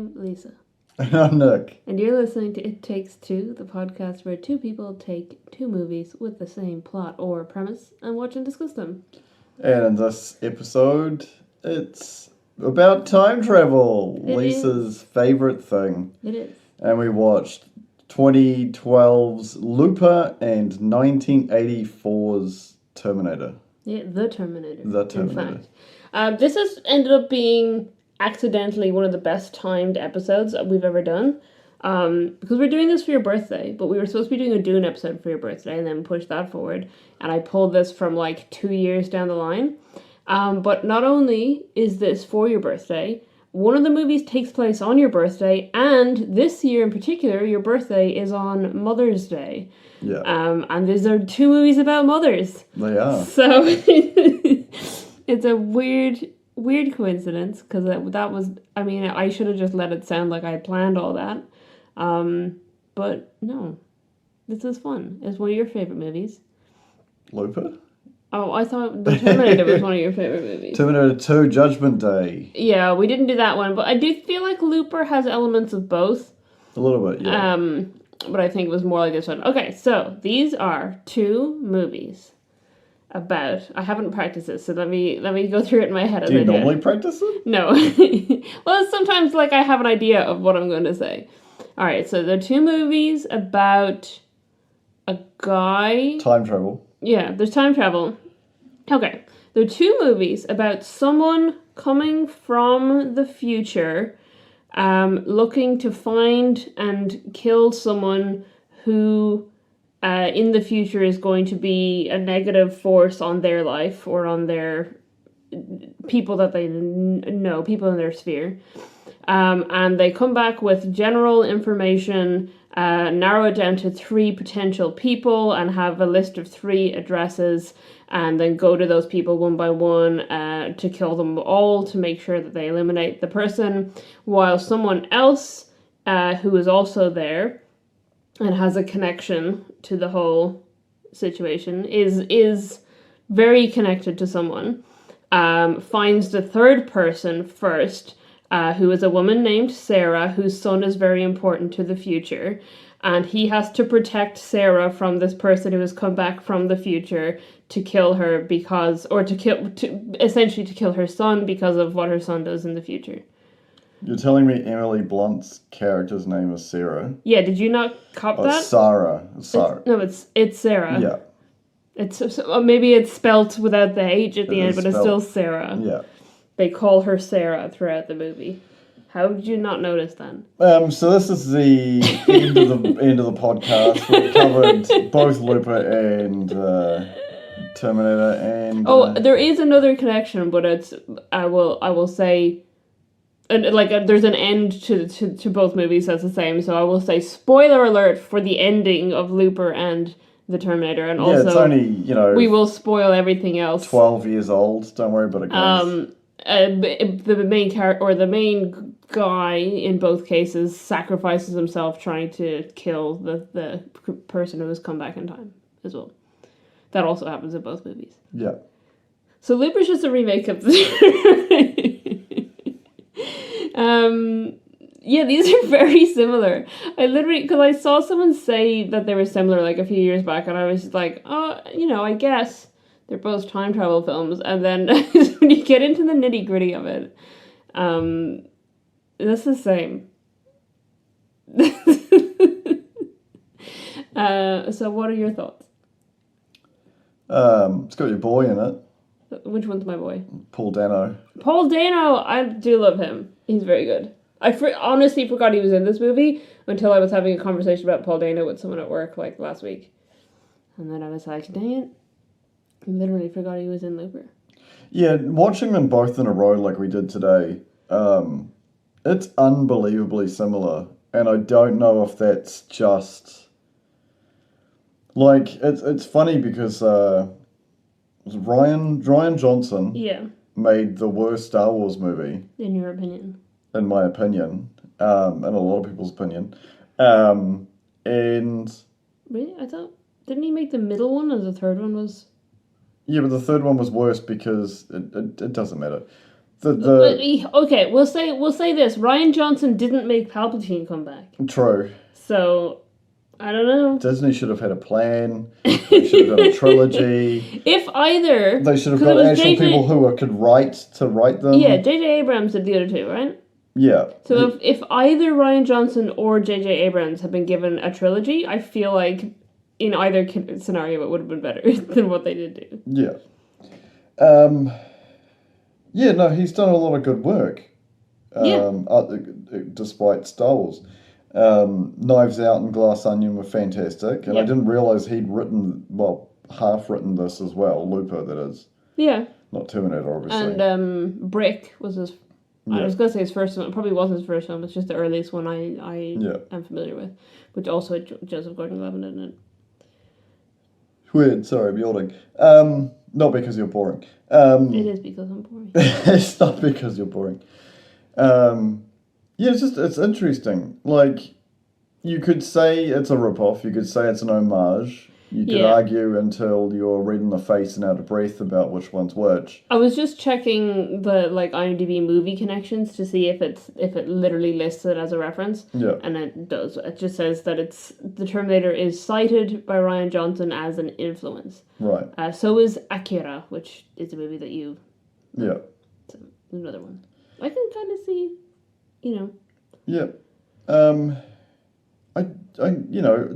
I'm Lisa. And I'm Nick. And you're listening to It Takes Two, the podcast where two people take two movies with the same plot or premise and watch and discuss them. And in this episode, it's about time travel. Lisa's favourite thing. It is. And we watched 2012's Looper and 1984's Terminator. Yeah, The Terminator. The Terminator. In fact. This has ended up being accidentally one of the best timed episodes that we've ever done. Because we're doing this for your birthday, but we were supposed to be doing a Dune episode for your birthday and then push that forward. And I pulled this from like 2 years down the line. But not only is this for your birthday, one of the movies takes place on your birthday, and this year in particular, your birthday is on Mother's Day. Yeah. And these are two movies about mothers. They are. So it's a weird coincidence, because that was, I mean, I should have just let it sound like I planned all that. But no, this is fun. It's one of your favorite movies. Looper? Oh, I thought The Terminator was one of your favorite movies. Terminator 2 Judgment Day. Yeah, we didn't do that one, but I do feel like Looper has elements of both. A little bit, yeah. But I think it was more like this one. Okay, so these are two movies about... I haven't practiced this, so let me go through it in my head. Do you normally practice it? No. Well, sometimes like I have an idea of what I'm going to say. All right, so they're two movies about a guy... Time travel. Yeah, there's time travel. Okay, there are two movies about someone coming from the future, looking to find and kill someone who, in the future, is going to be a negative force on their life or on their people that they know, people in their sphere. And they come back with general information, narrow it down to 3 potential people, and have a list of 3 addresses, and then go to those people one by one to kill them all, to make sure that they eliminate the person, while someone else who is also there and has a connection to the whole situation, is very connected to someone, finds the third person first, who is a woman named Sara, whose son is very important to the future. And he has to protect Sara from this person who has come back from the future to kill her essentially to kill her son because of what her son does in the future. You're telling me Emily Blunt's character's name is Sara? Yeah, did you not cop that? Sara. It's Sara. Yeah. Maybe it's spelt without the H at the end, but it's still Sara. Yeah. They call her Sara throughout the movie. How did you not notice then? So this is the end of the podcast. We've covered both Looper and Terminator, and there is another connection, but it's I will say, there's an end to both movies that's the same. So I will say spoiler alert for the ending of Looper and the Terminator, and also it's only we will spoil everything else. 12 years old. Don't worry about it, guys. The main character, or the main guy in both cases, sacrifices himself trying to kill the person who has come back in time as well. That also happens in both movies. Yeah. So Looper's just a remake of yeah, these are very similar. Because I saw someone say that they were similar like a few years back, and I was just like, oh, I guess they're both time travel films. And then when you get into the nitty gritty of it, it's the same. So what are your thoughts? It's got your boy in it. Which one's my boy? Paul Dano. Paul Dano! I do love him. He's very good. I honestly forgot he was in this movie until I was having a conversation about Paul Dano with someone at work like last week. And then I was like, dang it. I literally forgot he was in Looper. Yeah, watching them both in a row like we did today, it's unbelievably similar. And I don't know if that's just... Like, it's funny because Rian Johnson made the worst Star Wars movie. In your opinion. In my opinion. In a lot of people's opinion. And... Really? I thought... Didn't he make the middle one and the third one was... Yeah, but the third one was worse because it doesn't matter. Okay, we'll say this. Rian Johnson didn't make Palpatine come back. True. So, I don't know. Disney should have had a plan. They should have done a trilogy. If either... They should have got actual people who could write them. Yeah, J.J. Abrams did the other two, right? Yeah. So if either Rian Johnson or J.J. Abrams had been given a trilogy, I feel like in either scenario it would have been better than what they did do. Yeah. Yeah, no, he's done a lot of good work. Despite Star Wars. Knives Out and Glass Onion were fantastic, and I didn't realise he'd half written this as well. Looper, that is. Yeah. Not Terminator, obviously. And Brick was his... I was going to say his first one. It probably wasn't his first one. It's just the earliest one I am familiar with, which also had Joseph Gordon-Levitt in it. Weird. Sorry, I'm yawning. Not because you're boring. It is because I'm boring. It's not because you're boring. Yeah, it's interesting. Like, you could say it's a rip-off. You could say it's an homage. You could argue until you're red in the face and out of breath about which one's which. I was just checking the iMDb movie connections to see if it literally lists it as a reference. Yeah. And it does. It just says that the Terminator is cited by Rian Johnson as an influence. Right. So is Akira, which is a movie that you... Yeah. So, another one. I can kind of see, Yeah.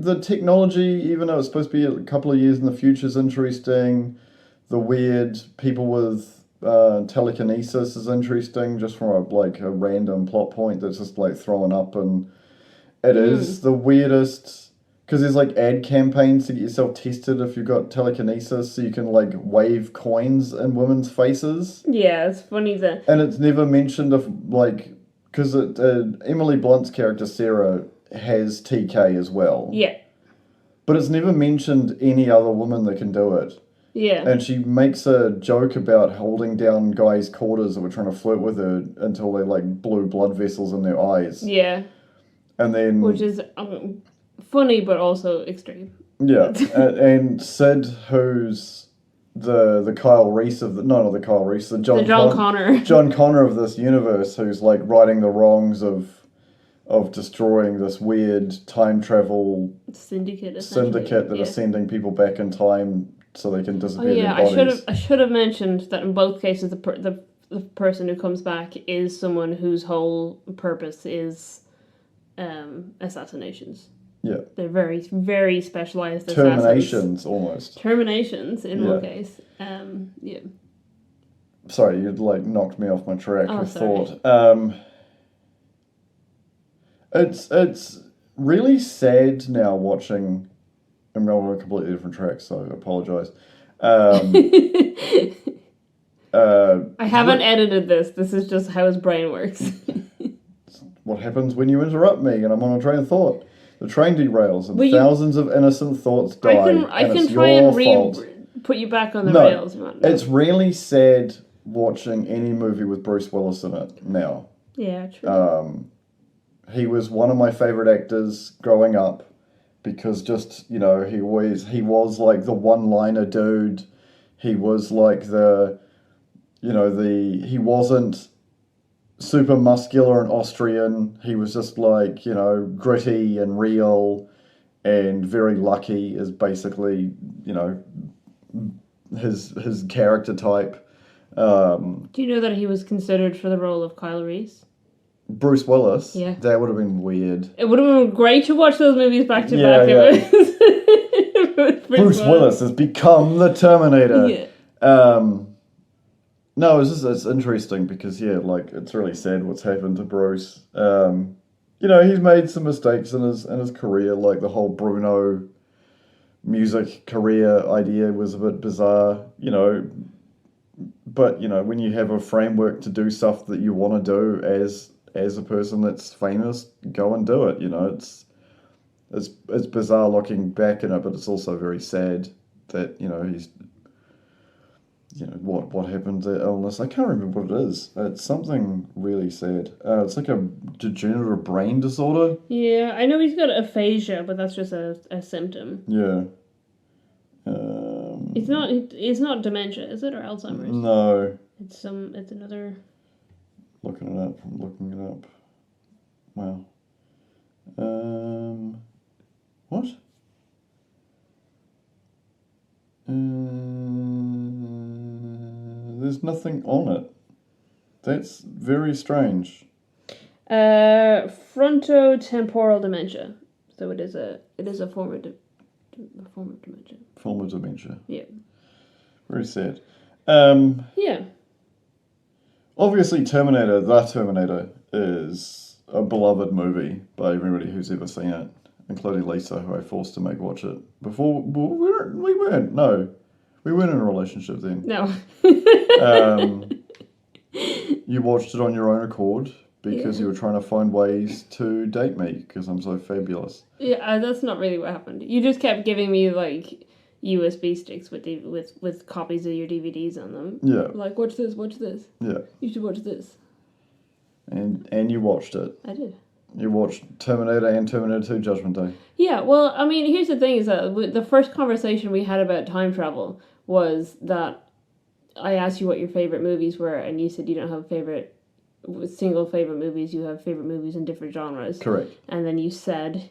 The technology, even though it's supposed to be a couple of years in the future, is interesting. The weird people with telekinesis is interesting, just from a random plot point that's just thrown up, and it is the weirdest because there's ad campaigns to get yourself tested if you've got telekinesis, so you can wave coins in women's faces. Yeah, it's funny that, and it's never mentioned if because Emily Blunt's character Sara has TK as well. Yeah. But it's never mentioned any other woman that can do it. Yeah. And she makes a joke about holding down guys' quarters that were trying to flirt with her until they blew blood vessels in their eyes. Yeah. And then... Which is funny but also extreme. Yeah. and Sid, who's the Kyle Reese of the... No, not the Kyle Reese. The John Connor. John Connor of this universe, who's righting the wrongs of destroying this weird time travel syndicate that are sending people back in time so they can disappear their bodies. I should have mentioned that in both cases the person who comes back is someone whose whole purpose is assassinations. Yeah. They're very, very specialized Terminations, almost. Terminations, in one case. Yeah. Sorry, you'd knocked me off my track of thought. It's really sad now watching... I'm going on a completely different track, so I apologise. I haven't edited this. This is just how his brain works. What happens when you interrupt me and I'm on a train of thought? The train derails and thousands of innocent thoughts die. I can try and put you back on the rails. No. It's really sad watching any movie with Bruce Willis in it now. Yeah, true. He was one of my favourite actors growing up because just, he was the one-liner dude. He was he wasn't super muscular and Austrian. He was just gritty and real and very lucky is basically, his character type. Do you know that he was considered for the role of Kyle Reese? Bruce Willis? Yeah. That would have been weird. It would have been great to watch those movies back to back. Yeah. Bruce Willis has become the Terminator. Yeah. No, it's interesting because, it's really sad what's happened to Bruce. He's made some mistakes in his career, the whole Bruno music career idea was a bit bizarre, but, when you have a framework to do stuff that you want to do as a person that's famous, go and do it, It's bizarre looking back in it, but it's also very sad that, he's... what happened to illness. I can't remember what it is. It's something really sad. It's like a degenerative brain disorder. Yeah, I know he's got aphasia, but that's just a symptom. Yeah. It's not dementia, is it, or Alzheimer's? No. It's another... Looking it up. I'm looking it up. Wow. What? There's nothing on it. That's very strange. Frontotemporal dementia. So it is a form of dementia. Form of dementia. Yeah. Very sad. Yeah. Obviously, The Terminator, is a beloved movie by everybody who's ever seen it, including Lisa, who I forced to make watch it. Before, we weren't in a relationship then. No. You watched it on your own accord because you were trying to find ways to date me because I'm so fabulous. Yeah, that's not really what happened. You just kept giving me like USB sticks with copies of your DVDs on them. Yeah. Like, watch this. Yeah. You should watch this. And you watched it. I did. You watched Terminator and Terminator 2 Judgment Day. Yeah, well, I mean, here's the thing is that the first conversation we had about time travel was that I asked you what your favorite movies were, and you said you don't have single favorite movies, you have favorite movies in different genres. Correct. And then you said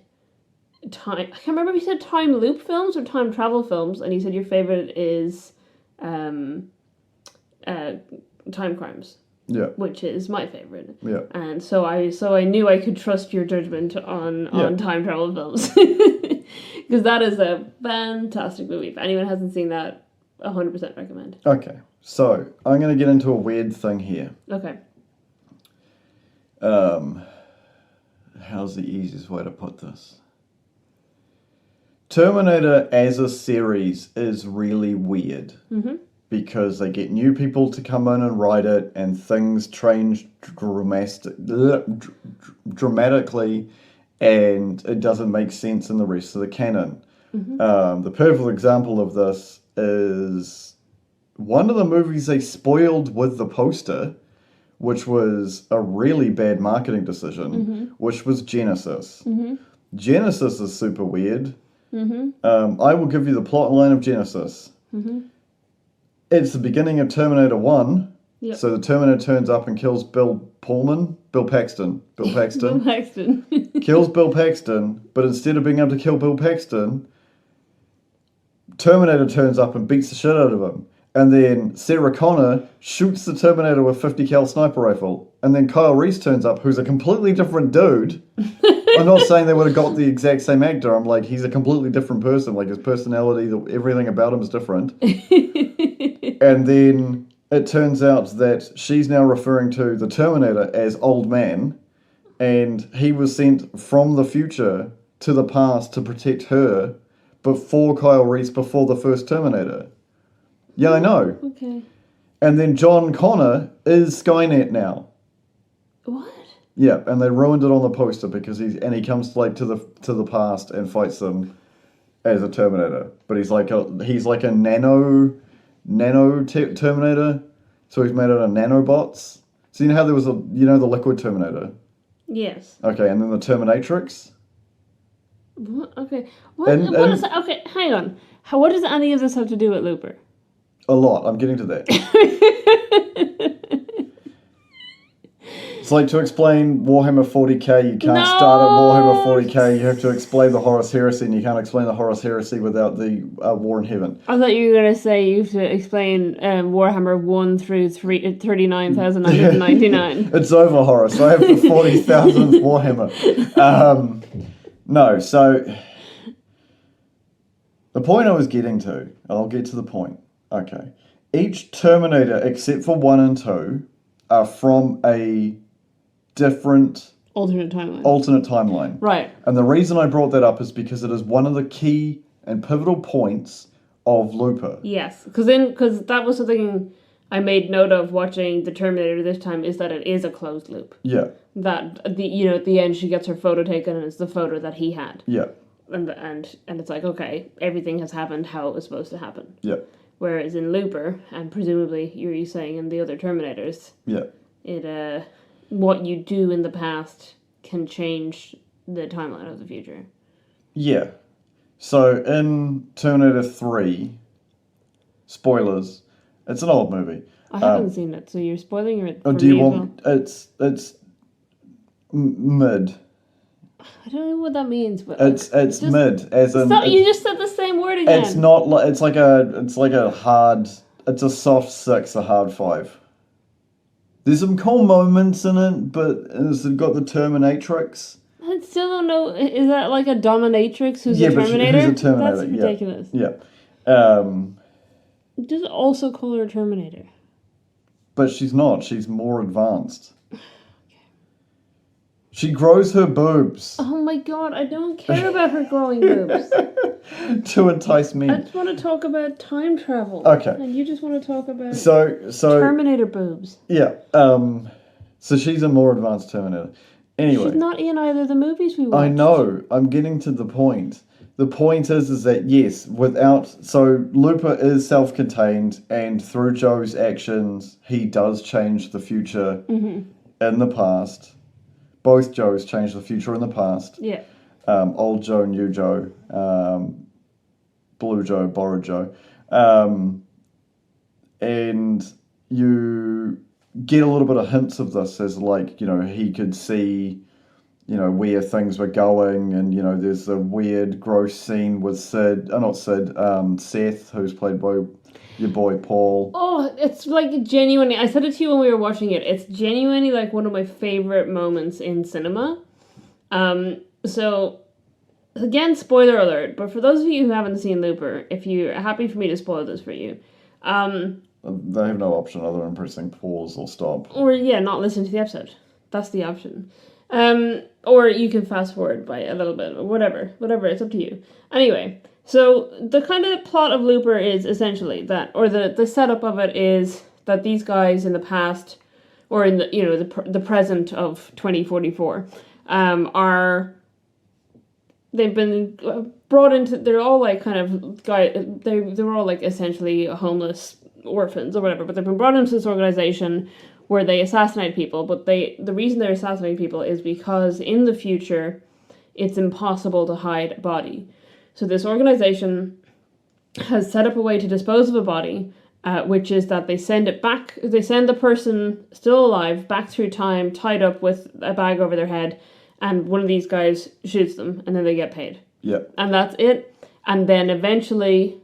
I can't remember if you said time loop films or time travel films, and you said your favorite is time crimes. Yeah. Which is my favorite. Yeah. And so I knew I could trust your judgment on time travel films. Because that is a fantastic movie. If anyone hasn't seen that, 100% recommend. Okay. So, I'm going to get into a weird thing here. Okay. How's the easiest way to put this? Terminator as a series is really weird. Mm-hmm. Because they get new people to come in and write it, and things change dramatically, and it doesn't make sense in the rest of the canon. Mm-hmm. The perfect example of this is one of the movies they spoiled with the poster, which was a really bad marketing decision, which was Genesis. Mm-hmm. Genesis is super weird. Mm-hmm. I will give you the plot line of Genesis. Mm-hmm. It's the beginning of Terminator 1. Yep. So the Terminator turns up and kills Bill Paxton. Kills Bill Paxton, but instead of being able to kill Bill Paxton, Terminator turns up and beats the shit out of him. And then Sarah Connor shoots the Terminator with a 50 cal sniper rifle. And then Kyle Reese turns up, who's a completely different dude. I'm not saying they would have got the exact same actor. I'm like, he's a completely different person. Like, his personality, everything about him is different. And then it turns out that she's now referring to the Terminator as old man. And he was sent from the future to the past to protect her before Kyle Reese, before the first Terminator. Yeah, I know. Okay. And then John Connor is Skynet now. What? Yeah, and they ruined it on the poster because he comes like to the past and fights them as a Terminator. But he's like a nano Terminator. So he's made out of nanobots. So you know how there was the liquid Terminator? Yes. Okay, and then the Terminatrix. What? Okay. Okay, hang on. What does any of this have to do with Looper? A lot. I'm getting to that. It's like to explain Warhammer 40k, you can't start at Warhammer 40k, you have to explain the Horus Heresy, and you can't explain the Horus Heresy without the War in Heaven. I thought you were going to say you have to explain Warhammer 1 through 39,999. It's over, Horus. I have the 40,000th Warhammer. No, so the point I was getting to, I'll get to the point. Okay. Each Terminator, except for 1 and 2, are from a different alternate timeline. Right. And the reason I brought that up is because it is one of the key and pivotal points of Looper. Yes, because that was something I made note of watching the Terminator this time, is that it is a closed loop. Yeah. That at the end she gets her photo taken and it's the photo that he had. Yeah. And it's like, okay, everything has happened how it was supposed to happen. Yeah. Whereas in Looper, and presumably you're saying in the other Terminators, what you do in the past can change the timeline of the future. Yeah. So in Terminator 3, spoilers, it's an old movie. I haven't seen it, so you're spoiling it for do you me as want? It's mid. I don't know what that means, but It's just, mid, as in you just said the same word again. it's not like it's like a hard. It's a soft 6, a hard 5. There's some cool moments in it, but has it got the Terminatrix? I still don't know. Is that like a dominatrix who's Yeah, a but Terminator? who's a Terminator? That's ridiculous. Yeah. Just also call her a Terminator. But she's not. She's more advanced. She grows her boobs. Oh my god, I don't care about her growing boobs. To entice me. I just want to talk about time travel. Okay. And you just want to talk about So Terminator boobs. Yeah. So she's a more advanced Terminator. Anyway. She's not in either of the movies we watched. I know. I'm getting to the point. The point is that yes, so Looper is self-contained, and through Joe's actions, he does change the future in the past. Both Joes change the future in the past. Yeah. Old Joe, new Joe, blue Joe, borrowed Joe. And you get a little bit of hints of this as like, he could see, where things were going, and, there's a weird, gross scene with Seth, who's played by your boy Paul. Oh, it's like genuinely, I said it to you when we were watching it, it's genuinely like one of my favorite moments in cinema. So, again, spoiler alert, but for those of you who haven't seen Looper, if you're happy for me to spoil this for you, They have no option other than pressing pause or stop. or, not listen to the episode. That's the option. Or you can fast forward by a little bit, or whatever, it's up to you. Anyway, so the kind of plot of Looper is essentially that, or the setup of it is that these guys in the past, or in the present of 2044, they've been brought into, they're all like kind of they were all like essentially homeless orphans or whatever, but they've been brought into this organization where they assassinate people, but the reason they're assassinating people is because in the future it's impossible to hide a body. So this organization has set up a way to dispose of a body, which is that they send the person still alive back through time, tied up with a bag over their head, and one of these guys shoots them, and then they get paid. Yep. And that's it. And then eventually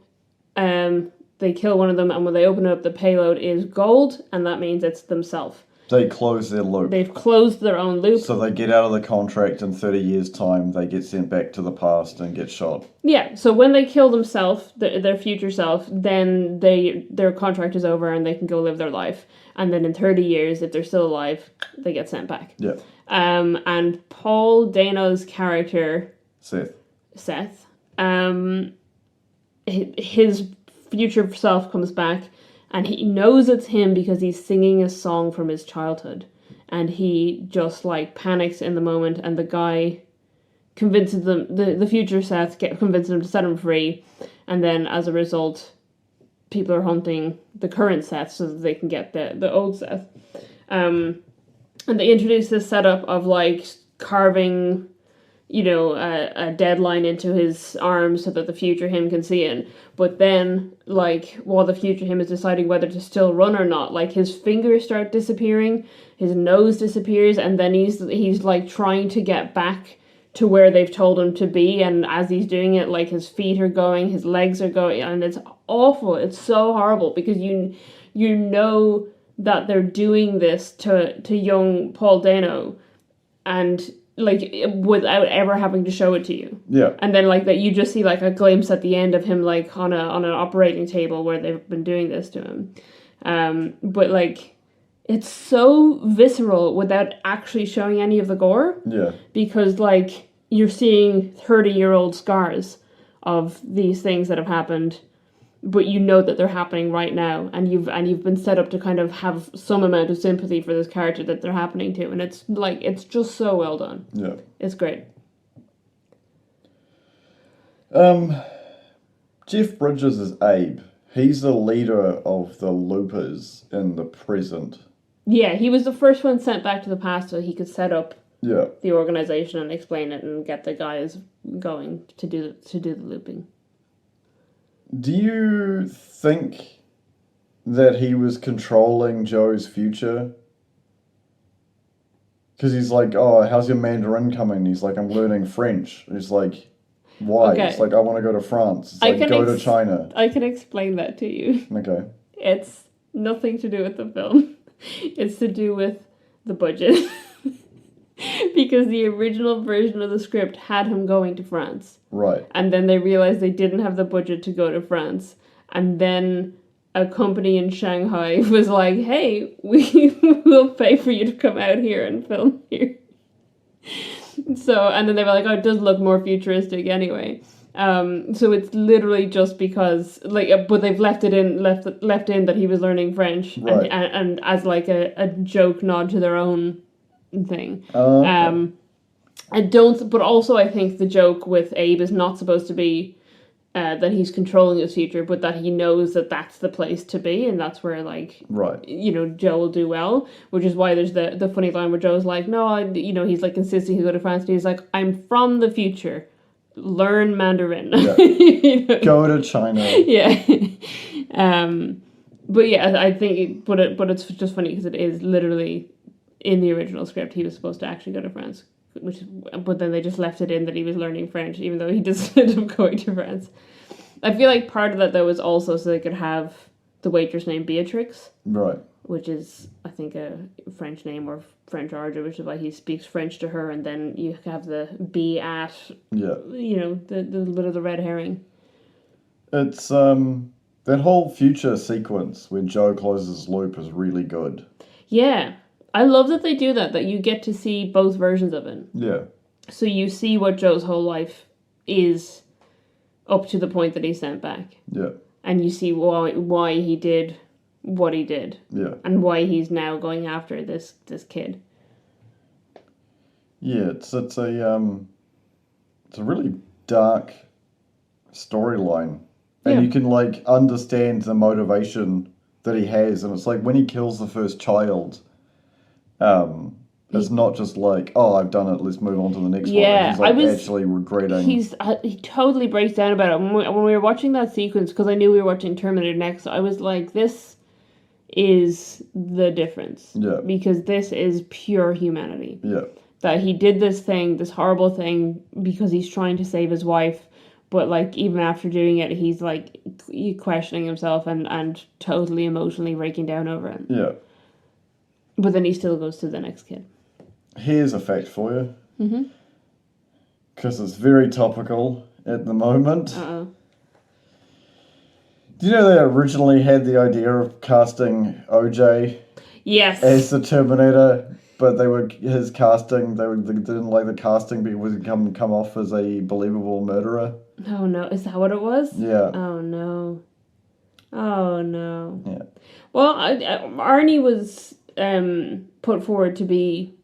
they kill one of them, and when they open up, the payload is gold, and that means it's themselves. They close their loop. They've closed their own loop. So they get out of the contract in 30 years' time, they get sent back to the past and get shot. Yeah, so when they kill themselves, their future self, then their contract is over and they can go live their life. And then in 30 years, if they're still alive, they get sent back. Yeah. And Paul Dano's character... Seth. His future self comes back, and he knows it's him because he's singing a song from his childhood, and he just like panics in the moment, and the guy convinces them, the future Seth convinces him to set him free, and then as a result people are hunting the current Seth so that they can get the old Seth. And they introduce this setup of like carving a deadline into his arm so that the future him can see it. But then, like, while the future him is deciding whether to still run or not, like, his fingers start disappearing, his nose disappears, and then he's like, trying to get back to where they've told him to be, and as he's doing it, like, his feet are going, his legs are going, and it's awful. It's so horrible, because you know that they're doing this to young Paul Dano, and... like, without ever having to show it to you. Yeah. And then, like, that you just see, like, a glimpse at the end of him, like, on an operating table where they've been doing this to him. But, like, it's so visceral without actually showing any of the gore. Yeah. Because, like, you're seeing 30-year-old scars of these things that have happened, but you know that they're happening right now, and you've been set up to kind of have some amount of sympathy for this character that they're happening to, and it's like, it's just so well done. Yeah. It's great. Jeff Bridges is Abe. He's the leader of the Loopers in the present. Yeah, he was the first one sent back to the past so he could set up the organization and explain it and get the guys going to do the looping. Do you think that he was controlling Joe's future. Because he's like, oh, how's your Mandarin coming? He's like, I'm learning French. He's like, why? Okay. It's like, I want to go to France. It's like, go to China. I can explain that to you. Okay. It's nothing to do with the film. It's to do with the budget. Because the original version of the script had him going to France. Right. And then they realized they didn't have the budget to go to France. And then a company in Shanghai was like, hey, we will pay for you to come out here and film here. So, and then they were like, oh, it does look more futuristic anyway. So it's literally just because, like, but they've left in that he was learning French, right. and as like a joke nod to their own thing. Okay. But also I think the joke with Abe is not supposed to be that he's controlling his future, but that he knows that that's the place to be, and that's where, like, right. Joe will do well, which is why there's the funny line where Joe's like, no, he's like insisting he go to France, and he's like, I'm from the future. Learn Mandarin. Yeah. Go to China. Yeah. But yeah, I think, but it's just funny because it is literally in the original script he was supposed to actually go to France, but then they just left it in that he was learning French, even though he just ended up going to France. I feel like part of that though was also so they could have the waitress named Beatrix, right? Which is, I think, a French name or French origin, which is why he speaks French to her, and then you have the be at, the bit of the red herring. It's that whole future sequence when Joe closes his loop is really good. Yeah, I love that they do that you get to see both versions of it. Yeah. So you see what Joe's whole life is up to the point that he's sent back. Yeah. And you see why he did what he did. Yeah. And why he's now going after this kid. Yeah, it's a really dark storyline. And you can, like, understand the motivation that he has, and it's like when he kills the first child, it's not just like, oh, I've done it, let's move on to the next one. He's like actually regretting. He totally breaks down about it. When we were watching that sequence, because I knew we were watching Terminator next, I was like, this is the difference. Yeah. Because this is pure humanity. Yeah. That he did this horrible thing, because he's trying to save his wife, but, like, even after doing it, he's, like, questioning himself and totally emotionally breaking down over it. Yeah. But then he still goes to the next kid. Here's a fact for you. Mm-hmm. Because it's very topical at the moment. Uh-oh. Do you know they originally had the idea of casting OJ as the Terminator, but his casting, they didn't like the casting because he come off as a believable murderer. Oh no, is that what it was? Yeah. Oh no. Oh no. Yeah. Well, Arnie was put forward to be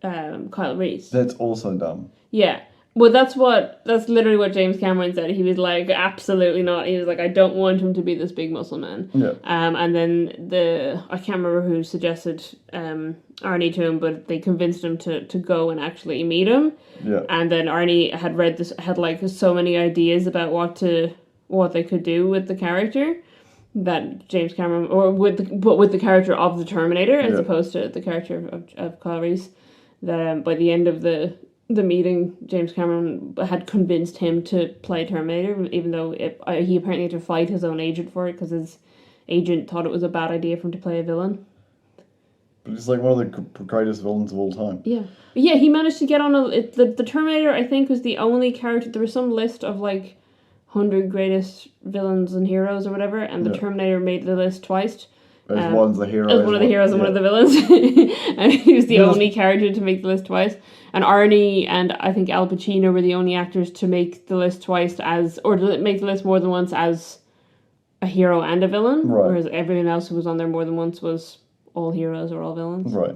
Kyle Reese. That's also dumb. Yeah. Well, that's literally what James Cameron said. He was like, absolutely not. He was like, I don't want him to be this big muscle man. Yeah. And then I can't remember who suggested Arnie to him, but they convinced him to go and actually meet him. Yeah. And then Arnie had like so many ideas about what they could do with the character that James Cameron, with the character of the Terminator as opposed to the character of Kyle Reese, that by the end of the meeting, James Cameron had convinced him to play Terminator, even though he apparently had to fight his own agent for it because his agent thought it was a bad idea for him to play a villain. But he's like one of the greatest villains of all time. Yeah. Yeah, he managed to get on the Terminator, I think, was the only character. There was some list of like 100 greatest villains and heroes or whatever, and the Terminator made the list twice. As one's the hero. As one of the heroes and one of the villains. And he was the only character to make the list twice. And Arnie and I think Al Pacino were the only actors to make the list twice or to make the list more than once as a hero and a villain. Right. Whereas everyone else who was on there more than once was all heroes or all villains. Right.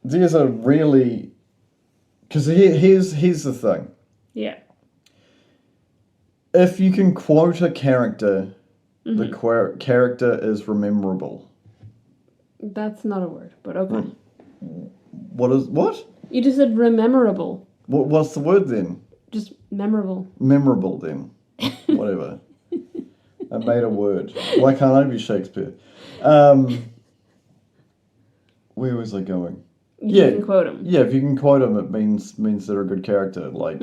There's a really... Because here's the thing. Yeah. If you can quote a character... Mm-hmm. The character is rememberable. That's not a word, but okay. What? You just said rememberable. What's the word then? Just memorable. Memorable then. Whatever. I made a word. Why can't I be Shakespeare? Where was I going? You can quote him. Yeah, if you can quote him, it means they're a good character. Like,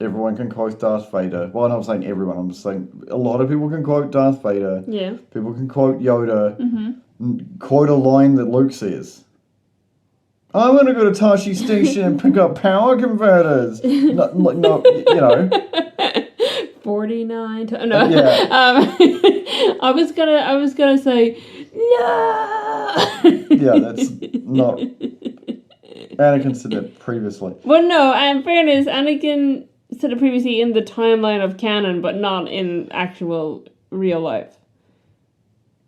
everyone can quote Darth Vader. Well, I'm not saying everyone. I'm just saying a lot of people can quote Darth Vader. Yeah. People can quote Yoda. Quote a line that Luke says. I'm going to go to Tashi Station and pick up power converters. No, you know. 49 to, no. Yeah. I was gonna say no. Yeah, that's not. Anakin said that previously. Well, no. In fairness, Anakin said it previously in the timeline of canon, but not in actual real life.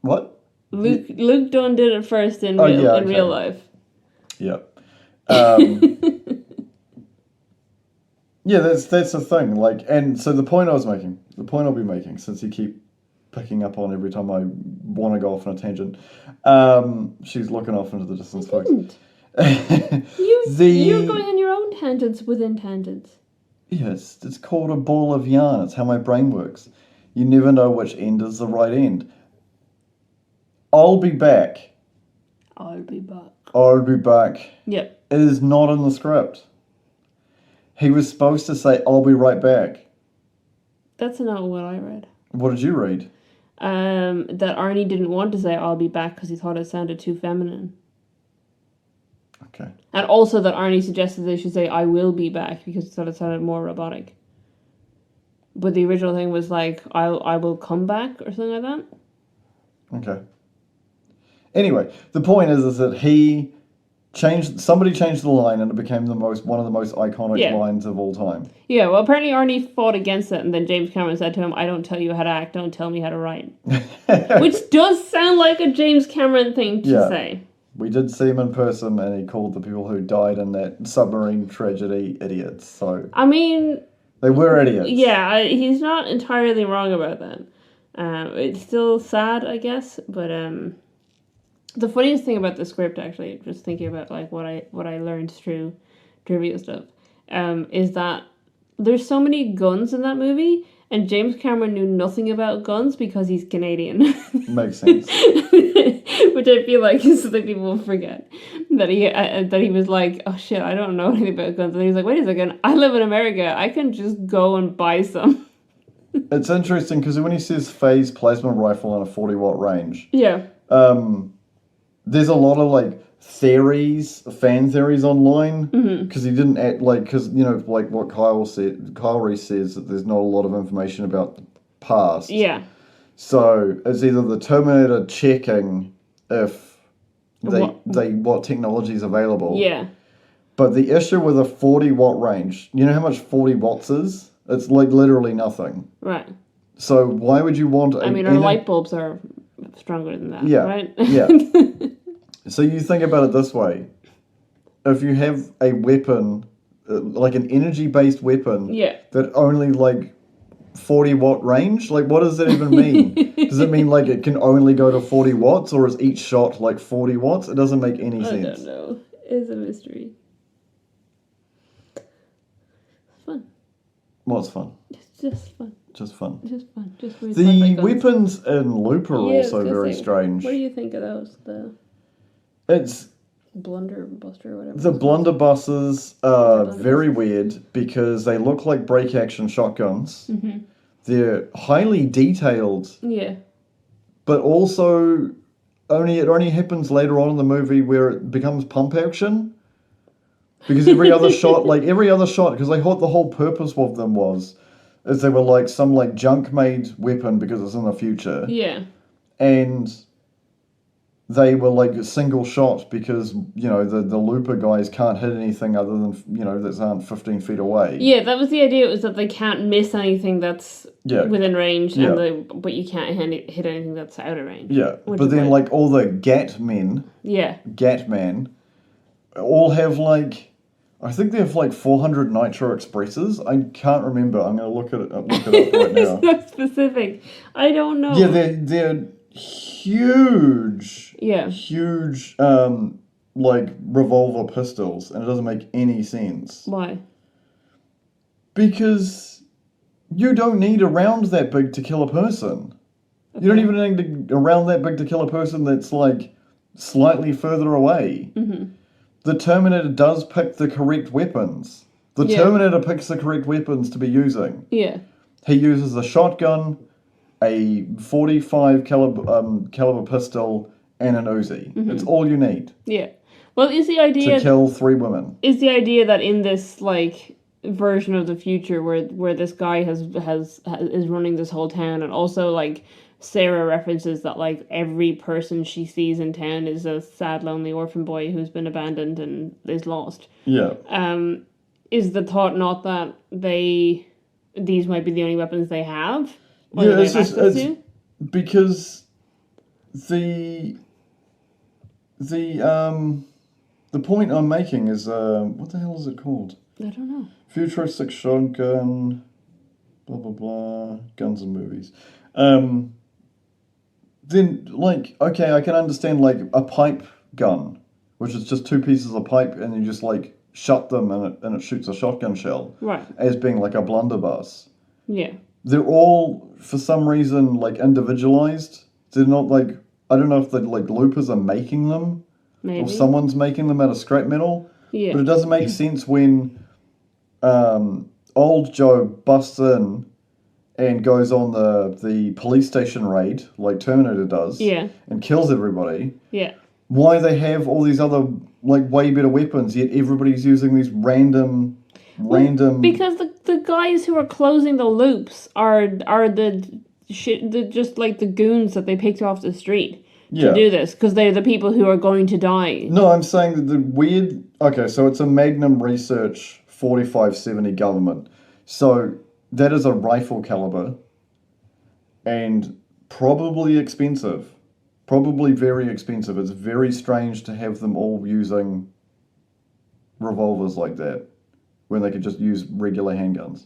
What? Luke Dunn did it first in real life. Yeah. Yeah, that's the thing. Like, and so the point I'll be making, since you keep picking up on every time I want to go off on a tangent, she's looking off into the distance, folks. You're going on your own tangents within tangents. Yes, it's called a ball of yarn. It's how my brain works. You never know which end is the right end. I'll be back. I'll be back. I'll be back. Yep. It is not in the script. He was supposed to say, I'll be right back. That's not what I read. What did you read? That Arnie didn't want to say I'll be back because he thought it sounded too feminine. Okay. And also that Arnie suggested they should say I will be back because he thought it sounded more robotic. But the original thing was like, I will come back or something like that. Okay. Anyway, the point is that somebody changed the line and it became one of the most iconic lines of all time. Yeah, well, apparently Arnie fought against it, and then James Cameron said to him, I don't tell you how to act, don't tell me how to write. Which does sound like a James Cameron thing to say. We did see him in person, and he called the people who died in that submarine tragedy idiots, so... I mean... They were idiots. Yeah, he's not entirely wrong about that. It's still sad, I guess, but... The funniest thing about the script, actually, just thinking about like what I learned through trivia stuff, is that there's so many guns in that movie, and James Cameron knew nothing about guns because he's Canadian. Makes sense. Which I feel like is something people will forget, that he was like, oh shit, I don't know anything about guns, and he's like, wait a second, I live in America, I can just go and buy some. It's interesting because when he says phase plasma rifle in a 40-watt range, yeah. There's a lot of like fan theories online, because he didn't act because like what Kyle Reese says, that there's not a lot of information about the past. Yeah. So it's either the Terminator checking if what technology is available. Yeah. But the issue with a 40-watt range, you know how much 40 watts is? It's like literally nothing. Right. So why would you want our light bulbs are stronger than that, right? Yeah. So you think about it this way. If you have a weapon, like an energy-based weapon, that only like 40-watt range, like what does that even mean? Does it mean like it can only go to 40 watts, or is each shot like 40 watts? It doesn't make any sense. I don't know. It's a mystery. It's fun. What's fun? It's just fun. Just fun. Just fun. Just weird the weapons in Loop are also very strange. What do you think of those? It's Blunderbuster or whatever. The blunderbusses are very weird because they look like break action shotguns. Mm-hmm. They're highly detailed. Yeah. But also it only happens later on in the movie where it becomes pump action. Because every other shot, because the whole purpose of them is they were like some like junk made weapon because it's in the future. Yeah. And they were like a single shot because, the looper guys can't hit anything other than, that aren't 15 feet away. Yeah, that was the idea, was that they can't miss anything that's within range, but you can't hit anything that's out of range. Yeah, but then like all the Gatman, all have like, I think they have like 400 Nitro Expresses. I can't remember. I'm going to look it up right now. It's not specific. I don't know. Yeah, they're huge. Yeah. Huge, like revolver pistols, and it doesn't make any sense. Why? Because you don't need a round that big to kill a person. You don't even need to around that big to kill a person that's like slightly further away. Mm-hmm. The Terminator does pick the correct weapons. The Yeah. Terminator picks the correct weapons to be using. Yeah. He uses a shotgun, a 45 caliber pistol, and an Uzi. Mm-hmm. It's all you need Yeah. Well, is the idea to kill 3 women. Is the idea that in this like version of the future where this guy is running this whole town, and also like Sara references that like every person she sees in town is a sad, lonely orphan boy who's been abandoned and is lost. Yeah. Is the thought not that these might be the only weapons they have? Or Yeah, that they it's have just access to? because the point I'm making is what the hell is it called? I don't know. Futuristic shotgun, blah blah blah, guns and movies. Then like okay, I can understand like a pipe gun, which is just 2 pieces of pipe and you just like shut them and it shoots a shotgun shell. Right. As being like a blunderbuss. Yeah. They're all for some reason like individualized. They're not like I don't know if the like loopers are making them. Maybe. Or someone's making them out of scrap metal. Yeah. But it doesn't make sense when old Joe busts in and goes on the police station raid, like Terminator does, Yeah. and kills everybody. Yeah. Why they have all these other, like, way better weapons, yet everybody's using these random... Because the guys who are closing the loops are just like the goons that they picked off the street. To do this, because they're the people who are going to die. No, I'm saying that the weird... Okay, so it's a Magnum Research 4570 government. So that is a rifle caliber and probably expensive. Probably very expensive. It's very strange to have them all using revolvers like that when they could just use regular handguns.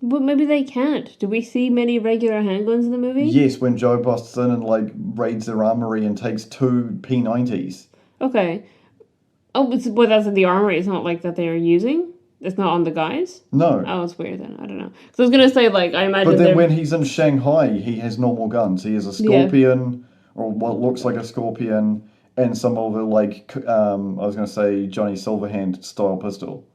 But maybe they can't. Do we see many regular handguns in the movie? Yes, when Joe busts in and like raids their armory and takes 2 P90s. Okay. Oh, but that's in the armory. It's not like that they are using? It's not on the guys? No. Oh, it's weird then. I don't know. So I was going to say, like, I imagine But then when he's in Shanghai, he has normal guns. He has a Scorpion, or what looks like a Scorpion, and some of the, like, I was going to say Johnny Silverhand style pistol.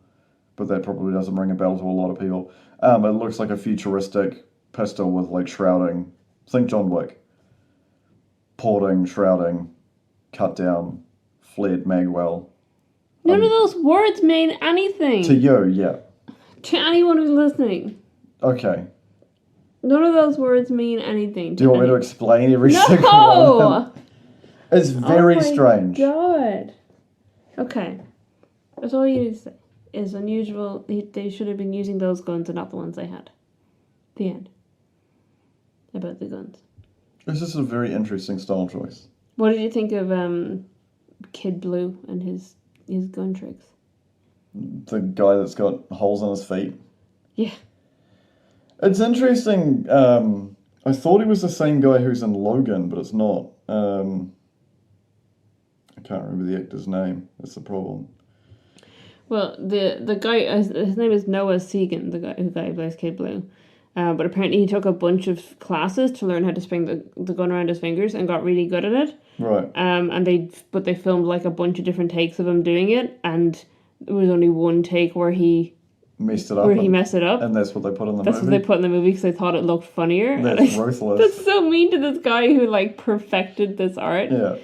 But that probably doesn't ring a bell to a lot of people. It looks like a futuristic pistol with, like, shrouding. Think John Wick. Porting, shrouding, cut down, flared magwell. None of those words mean anything. To you, yeah. To anyone who's listening. Okay. None of those words mean anything. Do you want me to explain every single one? No! It's very strange. God. Okay. That's all you need to say. Is unusual. They should have been using those guns and not the ones they had. The end. About the guns. It's just a very interesting style choice. What did you think of Kid Blue and his gun tricks? The guy that's got holes in his feet. Yeah. It's interesting. I thought he was the same guy who's in Logan, but it's not. I can't remember the actor's name. That's the problem. Well, the guy, his name is Noah Segan, the guy who plays Kid Blue. But apparently he took a bunch of classes to learn how to swing the gun around his fingers and got really good at it. Right. And they filmed like a bunch of different takes of him doing it, and there was only one take where he messed it up. And that's what they put in the movie. That's what they put in the movie because they thought it looked funnier. That's ruthless. That's so mean to this guy who like perfected this art. Yeah.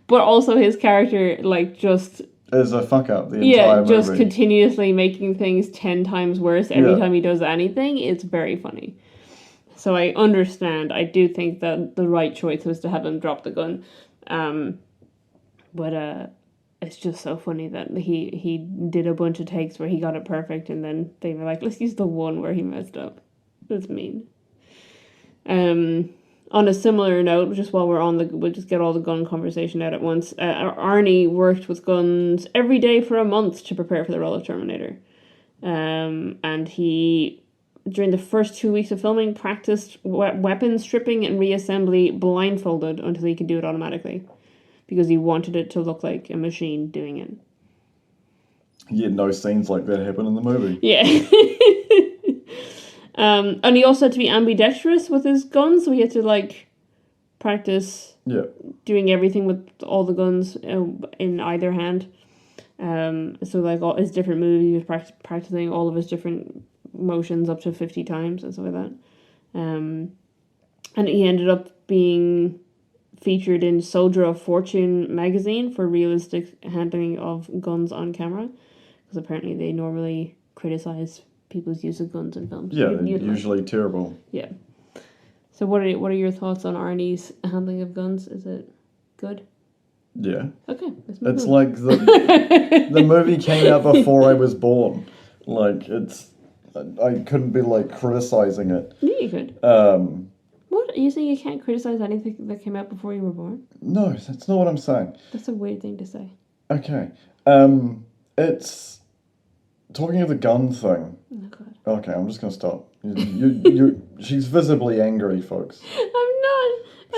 But also his character like just is a fuck up the entire movie. Just continuously making things 10 times worse every time he does anything. It's very funny. So I understand. I do think that the right choice was to have him drop the gun. But it's just so funny that he did a bunch of takes where he got it perfect and then they were like, let's use the one where he messed up. That's mean. On a similar note, just while we'll just get all the gun conversation out at once. Arnie worked with guns every day for a month to prepare for the role of Terminator. And he, during the first 2 weeks of filming, practiced weapon stripping and reassembly blindfolded until he could do it automatically. Because he wanted it to look like a machine doing it. Yet no scenes like that happen in the movie. Yeah. And he also had to be ambidextrous with his gun, so he had to, like, practice Yeah. doing everything with all the guns in either hand. So like all his different moves, he was practicing all of his different motions up to 50 times and stuff like that. And he ended up being featured in Soldier of Fortune magazine for realistic handling of guns on camera, because apparently they normally criticize people's use of guns in films. Yeah, they're usually terrible. Yeah. So what are your thoughts on Arnie's handling of guns? Is it good? Yeah. Okay. It's like the movie came out before I was born. Like I couldn't be like criticizing it. Yeah, you could. What? Are you saying you can't criticize anything that came out before you were born? No, that's not what I'm saying. That's a weird thing to say. Okay. It's talking of the gun thing. Oh God. Okay, I'm just gonna stop. She's visibly angry, folks. I'm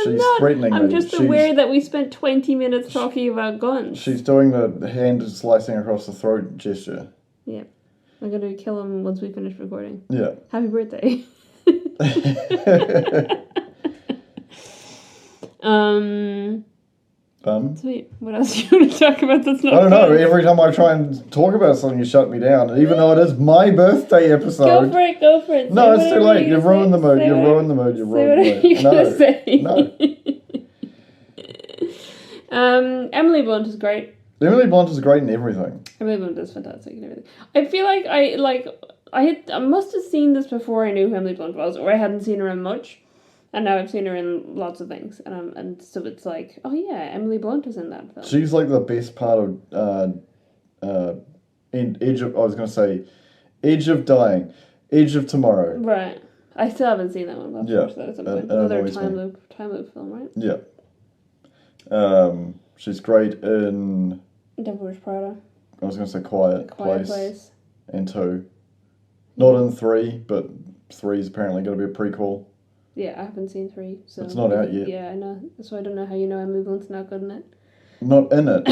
She's not. threatening me. I'm just aware that we spent 20 minutes talking about guns. She's doing the hand slicing across the throat gesture. Yeah. I'm going to kill him once we finish recording. Yeah. Happy birthday. Sweet. What else do you want to talk about that's not I don't know. Every time I try and talk about something, you shut me down. Even though it is my birthday episode. Go for it. No, it's too late. You've ruined the mood. You've ruined the mood. You've ruined the mood. No. Emily Blunt is great. Emily Blunt is great in everything. Emily Blunt is fantastic in everything. I feel like I must have seen this before I knew who Emily Blunt was, or I hadn't seen her in much. And now I've seen her in lots of things, and so it's like, oh yeah, Emily Blunt is in that film. She's like the best part of Edge of Dying, Edge of Tomorrow. Right, I still haven't seen that one. I'll watch that at some point. Another time loop film, right? Yeah. She's great in Devil Wears Prada. I was going to say Quiet Place. And 2. Not in 3, but 3 is apparently going to be a prequel. Yeah, I haven't seen 3, so... It's not out yet. Yeah, I know. So I don't know how you know Emily Blunt's not good in it. Not in it.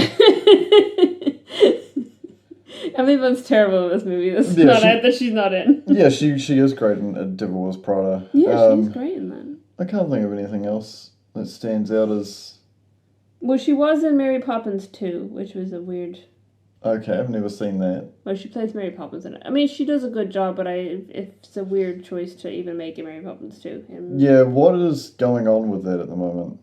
Emily Blunt's terrible in this movie. That's not out that she's not in. Yeah, she is great in Devil Wears Prada. Yeah, she's great in that. I can't think of anything else that stands out as... Well, she was in Mary Poppins 2, which was a weird... Okay, I've never seen that. Well, she plays Mary Poppins in it. I mean, she does a good job, but it's a weird choice to even make a Mary Poppins 2. Yeah, what is going on with that at the moment?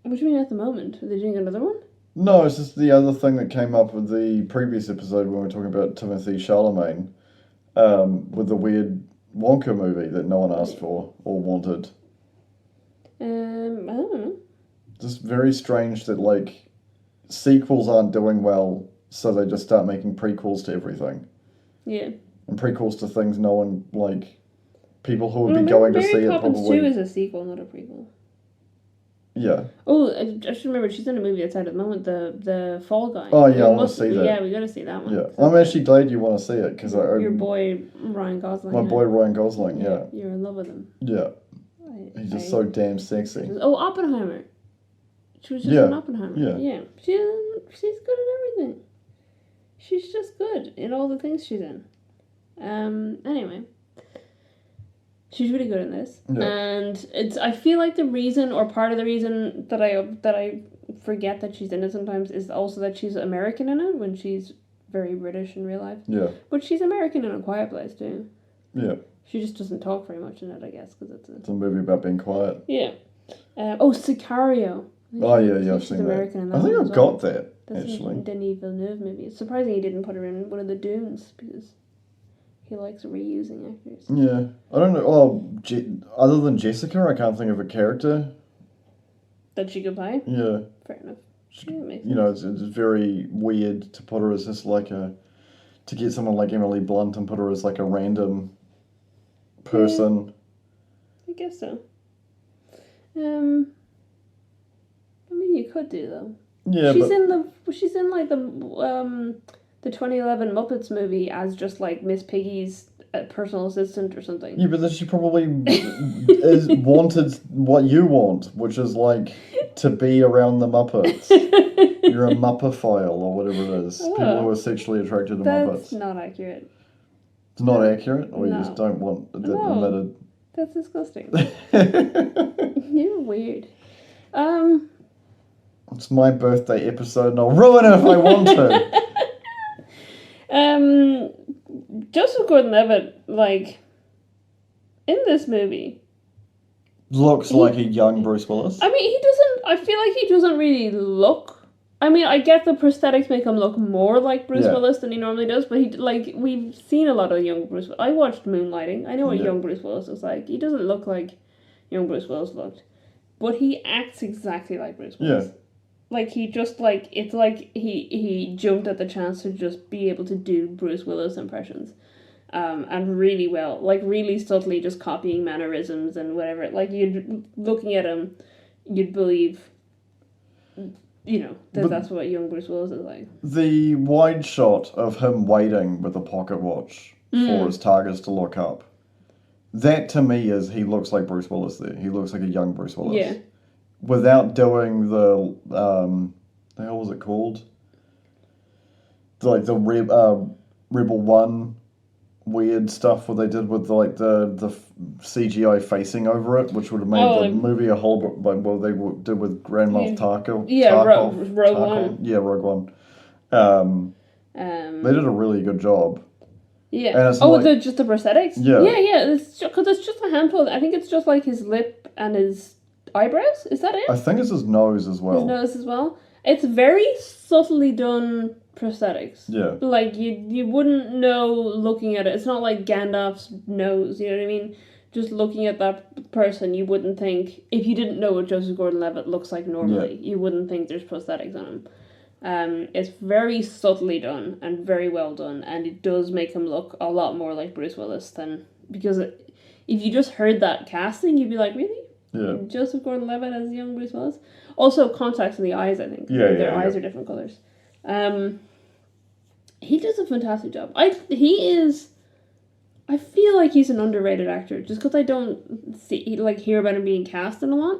What do you mean at the moment? Are they doing another one? No, it's just the other thing that came up with the previous episode when we were talking about Timothy Chalamet, with the weird Wonka movie that no one asked for or wanted. I don't know. Just very strange that, like, sequels aren't doing well, so they just start making prequels to everything. Yeah. And prequels to things no one, like, people who would be going to see it probably... Mary Poppins 2 is a sequel, not a prequel. Yeah. Oh, I just remembered, she's in a movie that's out at the moment, the Fall Guy. Oh, yeah, I want to see that. Yeah, we got to see that one. Yeah, I'm actually glad you want to see it, because your boy, Ryan Gosling. My boy, Ryan Gosling, yeah. You're in love with him. Yeah. He's just so damn sexy. Oh, Oppenheimer. She was just in Oppenheimer. Yeah. She's good at everything. She's just good in all the things she's in. Anyway. She's really good in this. Yeah. And I feel like the reason, or part of the reason that I forget that she's in it sometimes is also that she's American in it when she's very British in real life. Yeah. But she's American in A Quiet Place too. Yeah. She just doesn't talk very much in it, I guess, because it's a movie about being quiet. Yeah. Sicario. Oh, yeah, I've seen American that. I think I've got that, actually. That's a Denis Villeneuve movie. It's surprising he didn't put her in one of the Dunes, because he likes reusing actors. Yeah. I don't know. Oh, other than Jessica, I can't think of a character. That she could play? Yeah. Fair enough. It's very weird to put her as just like to get someone like Emily Blunt and put her as like a random person. Yeah, I guess so. I mean, you could do though. Yeah, she's in like the 2011 Muppets movie as just like Miss Piggy's personal assistant or something. Yeah, but then she probably wanted what you want, which is like to be around the Muppets. You're a Muppophile or whatever it is. Oh, people who are sexually attracted to Muppets. That's not accurate. It's not accurate, or no. You just don't want that admitted. That's disgusting. You're weird. It's my birthday episode, and I'll ruin it if I want to. Joseph Gordon-Levitt, like, in this movie, Looks like a young Bruce Willis. I mean, I feel like he doesn't really look... I mean, I get the prosthetics make him look more like Bruce Willis than he normally does, but we've seen a lot of young Bruce Willis. I watched Moonlighting. I know what young Bruce Willis is like. He doesn't look like young Bruce Willis looked. But he acts exactly like Bruce Willis. Yeah. Like, he just, like, it's like he jumped at the chance to just be able to do Bruce Willis impressions. And really well. Like, really subtly just copying mannerisms and whatever. Like, looking at him, you'd believe... that's what young Bruce Willis is like. The wide shot of him waiting with a pocket watch for his targets to look up. That to me is he looks like Bruce Willis there. He looks like a young Bruce Willis. Yeah. Without doing the the hell was it called? The Rebel One weird stuff what they did with the CGI facing over it, which would have made the movie a whole like what they did with Grand Moff Tarkin. Yeah, Rogue One. Yeah, Rogue One. They did a really good job. Yeah. And just the prosthetics? Yeah. Yeah. Because it's just a handful. I think it's just like his lip and his eyebrows. Is that it? I think it's his nose as well. His nose as well. It's very subtly done prosthetics. Yeah. Like, you wouldn't know looking at it. It's not like Gandalf's nose, you know what I mean? Just looking at that person, you wouldn't think... If you didn't know what Joseph Gordon-Levitt looks like normally, you wouldn't think there's prosthetics on him. It's very subtly done and very well done, and it does make him look a lot more like Bruce Willis than... Because if you just heard that casting, you'd be like, really? Yeah. Joseph Gordon-Levitt as young Bruce Willis? Also, contacts in the eyes, I think. Their eyes are different colours. He does a fantastic job. I feel like he's an underrated actor, just because I don't hear about him being cast in a lot.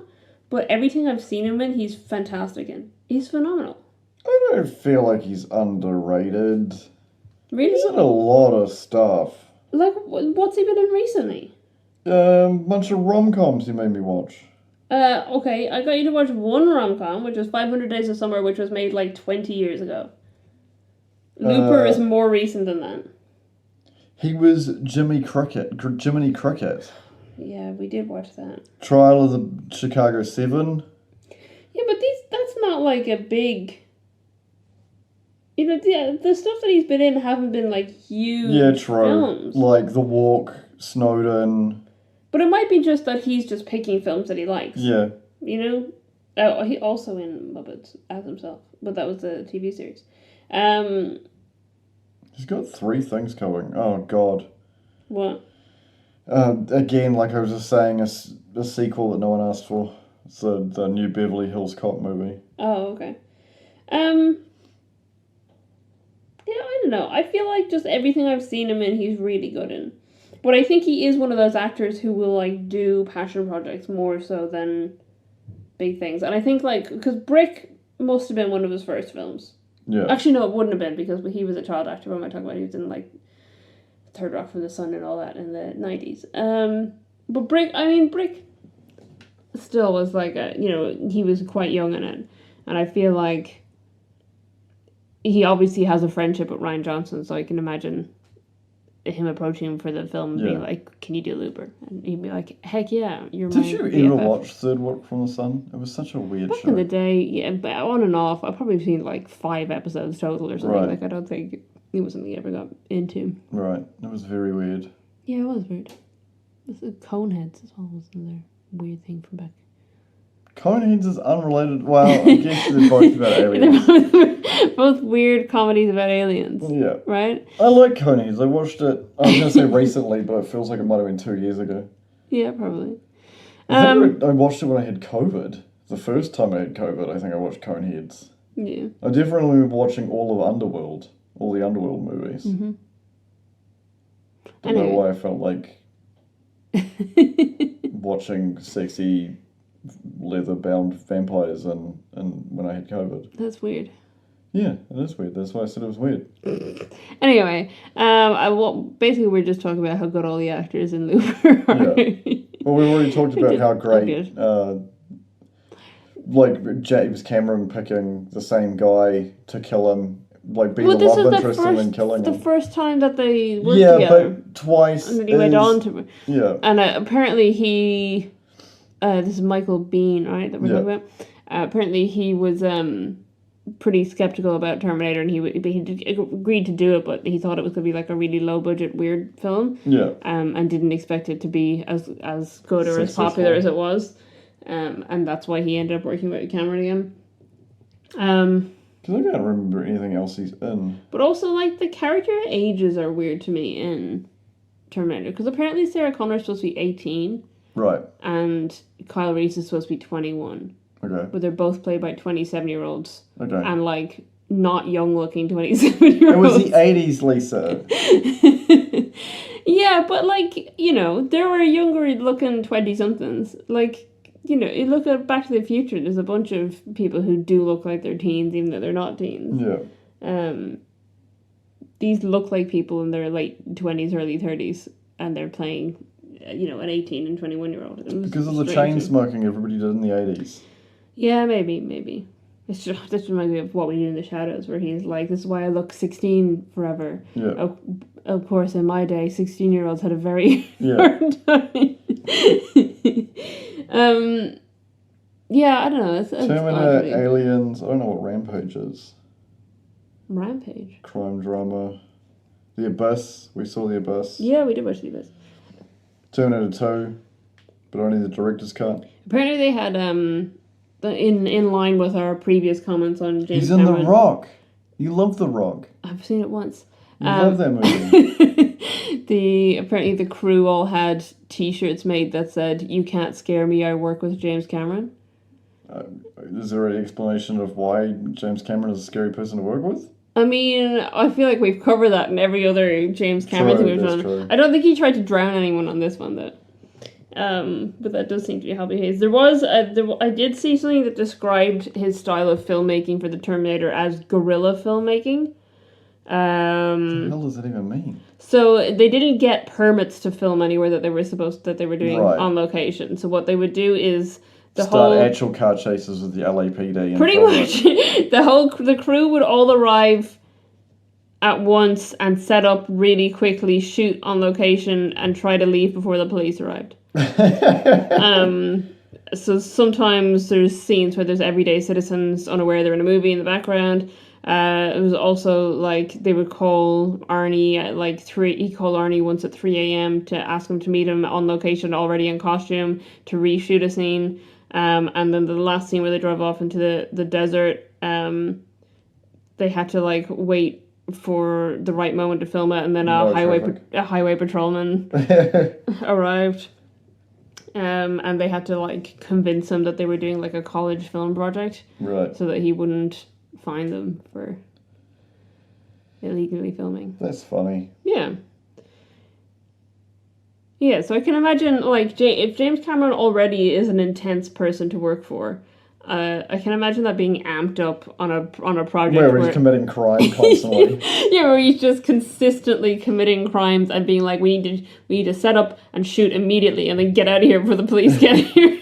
But everything I've seen him in, he's fantastic in. He's phenomenal. I don't feel like he's underrated. Really? He's in a lot of stuff. Like, what's he been in recently? Bunch of rom-coms you made me watch. Okay, I got you to watch one rom-com, which was 500 Days of Summer, which was made like 20 years ago. Looper is more recent than that. He was Jiminy Cricket. Yeah, we did watch that. Trial of the Chicago 7. Yeah, but that's not like a big... the stuff that he's been in haven't been like huge films. Like The Walk, Snowden... But it might be just that he's just picking films that he likes. Yeah. You know? He also in Muppets as himself. But that was the TV series. He's got 3 things coming. Oh, God. What? Again, like I was just saying, a sequel that no one asked for. It's the new Beverly Hills Cop movie. Oh, okay. I don't know. I feel like just everything I've seen him in, he's really good in. But I think he is one of those actors who will, like, do passion projects more so than big things. And I think, like, because Brick must have been one of his first films. Yeah. Actually, no, it wouldn't have been, because he was a child actor. What am I talking about? He was in, like, Third Rock from the Sun and all that in the 90s. But Brick still was, like, he was quite young in it. And I feel like he obviously has a friendship with Rian Johnson, so I can imagine... him approaching him for the film and being like, can you do Looper? And he'd be like, heck yeah, you're my Did you ever watch Third Rock from the Sun? It was such a weird show. Back in the day, yeah, but on and off, I've probably seen like 5 episodes total or something. Right. Like, I don't think it was something I ever got into. Right. It was very weird. Yeah, it was weird. The Coneheads as well was another weird thing from back. Coneheads is unrelated. Well, I guess they're both about aliens. They're both weird comedies about aliens. Yeah. Right? I like Coneheads. I watched it, I was going to say recently, but it feels like it might have been 2 years ago. Yeah, probably. I watched it when I had COVID. The first time I had COVID, I think I watched Coneheads. Yeah. I definitely remember watching all of Underworld. All the Underworld movies. Mm-hmm. Don't know why I felt like watching sexy... leather-bound vampires and when I had COVID. That's weird. Yeah, it is weird. That's why I said it was weird. Anyway, basically we're just talking about how good all the actors in Looper are. Yeah. Well, we already talked about how great like James Cameron picking the same guy to kill him, like being Well, the this love is interest and then killing the him. first time that they worked Yeah, together. but twice. And then he went on to... Yeah. And apparently he... this is Michael Biehn, right, that we're talking about? Apparently he was pretty skeptical about Terminator, and he agreed to do it, but he thought it was going to be like a really low-budget, weird film. Yeah. And didn't expect it to be as good or as popular as it was. And that's why he ended up working with Cameron again. Because I can't remember anything else he's in. But also, like, the character ages are weird to me in Terminator. Because apparently Sarah Connor's supposed to be 18. Right. And Kyle Reese is supposed to be 21. Okay. But they're both played by 27-year-olds. Okay. And, like, not young-looking 27-year-olds. It was the 80s, Lisa. Yeah, but, like, you know, there were younger-looking 20-somethings. Like, you know, you look at Back to the Future, there's a bunch of people who do look like they're teens, even though they're not teens. Yeah. These look like people in their late 20s, early 30s, and they're playing, you know, an 18 and 21-year-old. Because of the chain smoking everybody did in the 80s. Yeah, maybe. It's just, this reminds me of What We Do in the Shadows, where he's like, this is why I look 16 forever. Yeah. Of course, in my day, 16-year-olds had a very hard time. Yeah, I don't know. It's Terminator, Aliens, I don't know what Rampage is. Rampage? Crime drama. The Abyss, we saw The Abyss. Yeah, we did watch The Abyss. Terminator 2, but only the director's cut. Apparently they had, in line with our previous comments on James He's in Cameron. The Rock. You love The Rock. I've seen it once. You love that movie. Apparently the crew all had t-shirts made that said, "You can't scare me, I work with James Cameron." Is there any explanation of why James Cameron is a scary person to work with? I mean, I feel like we've covered that in every other James Cameron thing we've done. True. I don't think he tried to drown anyone on this one, though. But that does seem to be how he behaves. I did see something that described his style of filmmaking for the Terminator as guerrilla filmmaking. What the hell does that even mean? So they didn't get permits to film anywhere that they were doing on location. So what they would do is start actual car chases with the LAPD. And pretty much the crew would all arrive at once and set up really quickly, shoot on location, and try to leave before the police arrived. So sometimes there's scenes where there's everyday citizens unaware they're in a movie in the background. It was also like they would call Arnie at like 3. He called Arnie once at 3 a.m. to ask him to meet him on location, already in costume, to reshoot a scene. And then the last scene where they drove off into the desert, they had to like wait for the right moment to film it, and then a highway patrolman arrived. And they had to like convince him that they were doing like a college film project, right? So that he wouldn't find them for illegally filming. That's funny. Yeah. Yeah, so I can imagine, like, if James Cameron already is an intense person to work for, I can imagine that being amped up on a project where he's committing crime constantly. Yeah, where he's just consistently committing crimes and being like, we need to set up and shoot immediately and then get out of here before the police get here.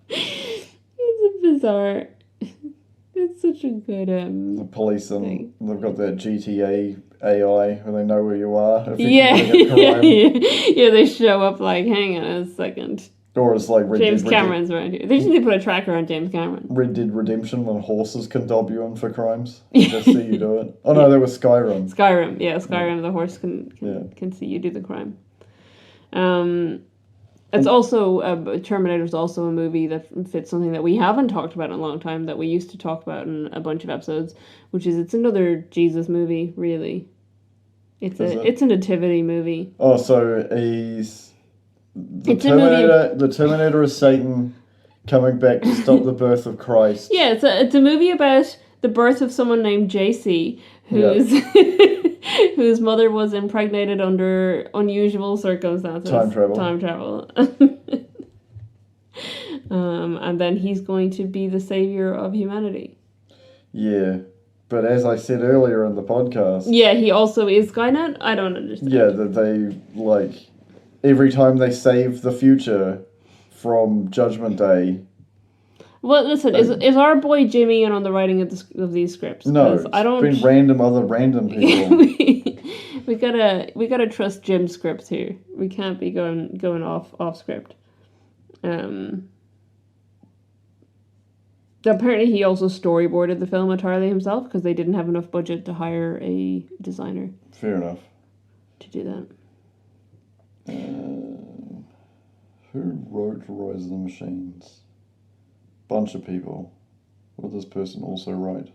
It's bizarre. It's such a good the police and they've got that GTA AI where they know where you are. If yeah, they show up like, hang on a second. Or it's like James Cameron's around here. They just need to put a tracker on James Cameron. Red Dead Redemption when horses can dob you in for crimes. Just see you do it. Oh no, that was Skyrim. Skyrim, the horse can see you do the crime. It's also Terminator's also a movie that fits something that we haven't talked about in a long time, that we used to talk about in a bunch of episodes, which is it's another Jesus movie, really. It's a nativity movie. Oh, so the Terminator is Satan coming back to stop the birth of Christ. Yeah, it's a movie about the birth of someone named JC, who's whose mother was impregnated under unusual circumstances. Time travel. And then he's going to be the savior of humanity. Yeah. But as I said earlier in the podcast... Yeah, he also is Skynet? I don't understand. Yeah, that they, like... Every time they save the future from Judgment Day, Well, listen, is our boy Jimmy in on the writing of these scripts? No, I don't. It's been random people. we gotta trust Jim's scripts here. We can't be going off script. Apparently, he also storyboarded the film entirely himself because they didn't have enough budget to hire a designer. Fair enough. To do that. Who wrote Rise of the Machines? Bunch of people. What did this person also write?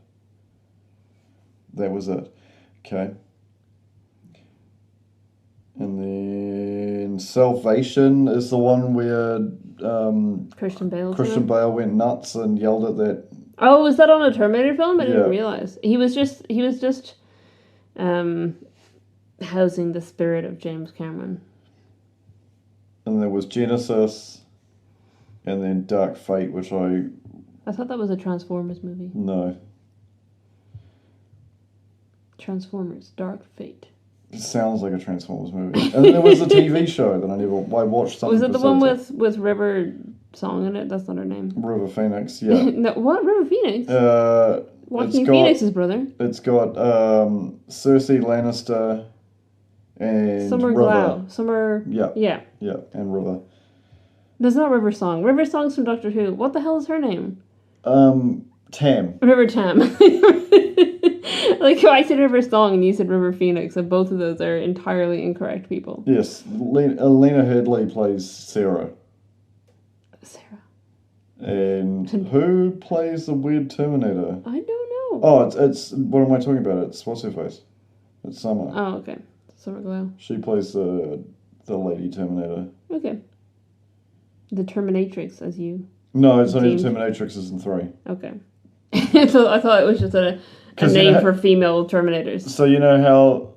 That was it. Okay. And then Salvation is the one where Christian Bale went nuts and yelled at that. Oh, was that on a Terminator film? I didn't Yeah. realize. He was just housing the spirit of James Cameron. And there was Genesis, and then Dark Fate, which I thought that was a Transformers movie. no. Transformers, Dark Fate. It sounds like a Transformers movie. And then there was a TV show that I watched something. Was it the one with River Song in it? That's not her name. River Phoenix, yeah. No, what? River Phoenix? Joaquin Phoenix's brother. It's got Cersei Lannister and Summer River. Glau. Summer... Yeah. Yeah. Yeah, and River. There's not River Song. River Song's from Doctor Who. What the hell is her name? Tam. River Tam. Like, I said River Song and you said River Phoenix, and both of those are entirely incorrect people. Yes, Lena Headey plays Sara. Sarah. And who plays the weird Terminator? I don't know. Oh, it's what am I talking about? It's what's her face? It's Summer. Oh, okay. Summer Glau. She plays the lady Terminator. Okay. The Terminatrix, as you... No, it's only deemed. the Terminatrix is in 3. Okay. So I thought it was just a name for female Terminators. So you know how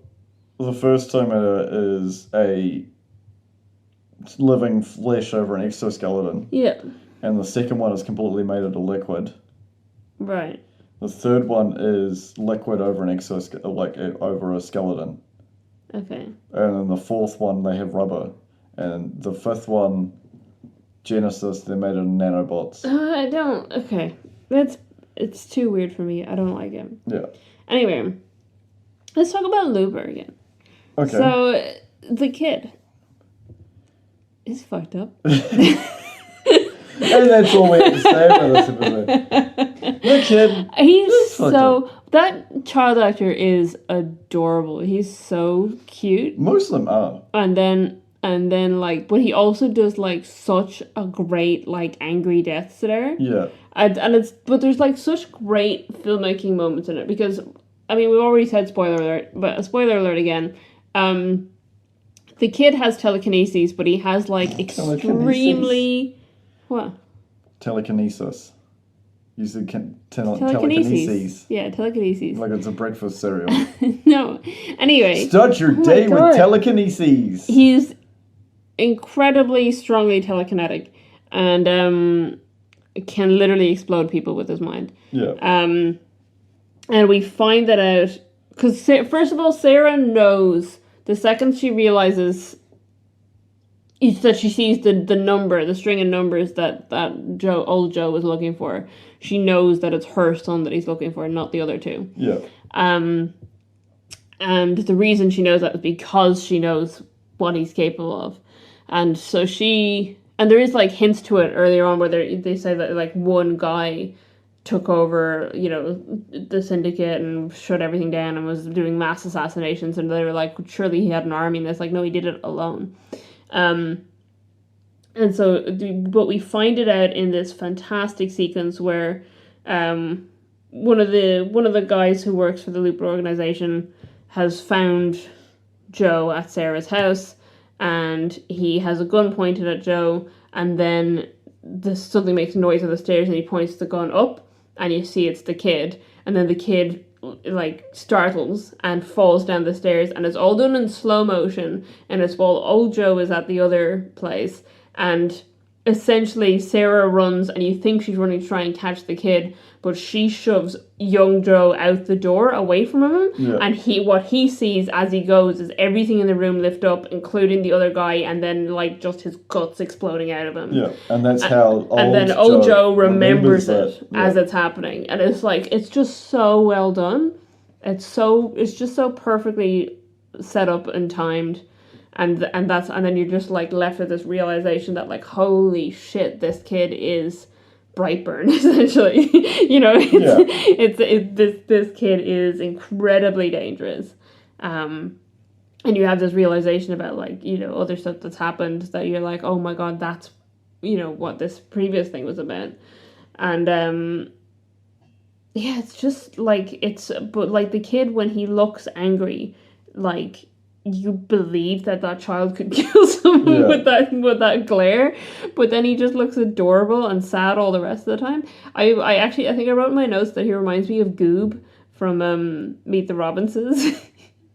the first Terminator is a living flesh over an exoskeleton? Yeah. And the second one is completely made out of liquid. Right. The third one is liquid over an over a skeleton. Okay. And then the fourth one, they have rubber. And the fifth one, Genesis, they're made of nanobots. I don't... Okay. It's too weird for me. I don't like it. Yeah. Anyway, let's talk about Looper again. Okay. So, the kid is fucked up. And that's all we have to say about this episode. The kid. He's so... That child actor is adorable. He's so cute. Most of them are. And then, like, but he also does, like, such a great, like, angry death stare. Yeah. But there's, like, such great filmmaking moments in it, because, I mean, we've already said spoiler alert, but a spoiler alert again. The kid has telekinesis, but he has, like, extremely... What? Telekinesis. You said Telekinesis. telekinesis. Yeah, telekinesis. Like it's a breakfast cereal. No. Anyway. Start your day with telekinesis. He's incredibly strongly telekinetic and can literally explode people with his mind. Yeah. And we find that out because first of all, Sara knows the second she realizes that she sees the string of numbers that old Joe was looking for. She knows that it's her son that he's looking for, not the other two. Yeah. And the reason she knows that is because she knows what he's capable of. And so there is like hints to it earlier on where they say that like one guy took over, you know, the syndicate and shut everything down and was doing mass assassinations, and they were like, surely he had an army, and it's like, no, he did it alone. And so, but we find it out in this fantastic sequence where one of the guys who works for the Looper organization has found Joe at Sarah's house, and he has a gun pointed at Joe, and then something makes a noise on the stairs, and he points the gun up, and you see it's the kid, and then the kid like startles and falls down the stairs, and it's all done in slow motion, and it's while old Joe is at the other place, and essentially Sarah runs and you think she's running to try and catch the kid, but she shoves young Joe out the door away from him, and what he sees as he goes is everything in the room lift up, including the other guy, and then like just his guts exploding out of him. Yeah, and that's how old Joe remembers it as it's happening, and it's like it's just so well done. It's just so perfectly set up and timed. And then you're just like left with this realization that like holy shit, this kid is Brightburn essentially. This kid is incredibly dangerous, and you have this realization about like other stuff that's happened that you're like, oh my god, that's what this previous thing was about, and it's just like but like the kid when he looks angry, like. You believe that child could kill someone with that glare, but then he just looks adorable and sad all the rest of the time. I think I wrote in my notes that he reminds me of Goob from Meet the Robinsons.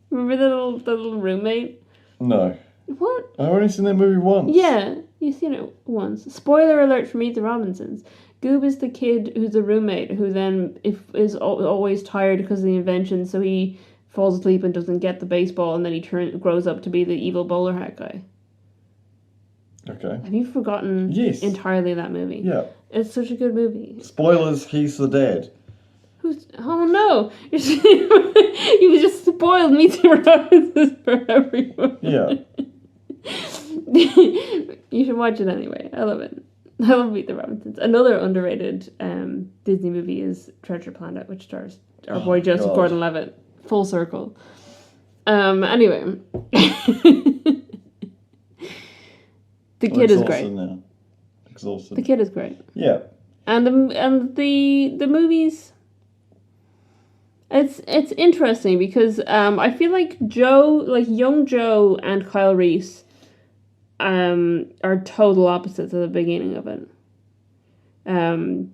Remember the little roommate? No. What? I've only seen that movie once. Yeah, you've seen it once. Spoiler alert for Meet the Robinsons. Goob is the kid who's a roommate who then is always tired because of the invention, so he falls asleep and doesn't get the baseball, and then he grows up to be the evil bowler hat guy. Okay. Have you forgotten entirely that movie? Yeah. It's such a good movie. Spoilers, he's the dad. Oh no! You just spoiled Meet the Robinsons for everyone. Yeah. You should watch it anyway. I love it. I love Meet the Robinsons. Another underrated Disney movie is Treasure Planet, which stars our boy Joseph Gordon-Levitt. Full circle. Anyway. The kid is great. Now. Exhausted. The kid is great. Yeah. And the movies, it's interesting because I feel like young Joe and Kyle Reese are total opposites at the beginning of it. In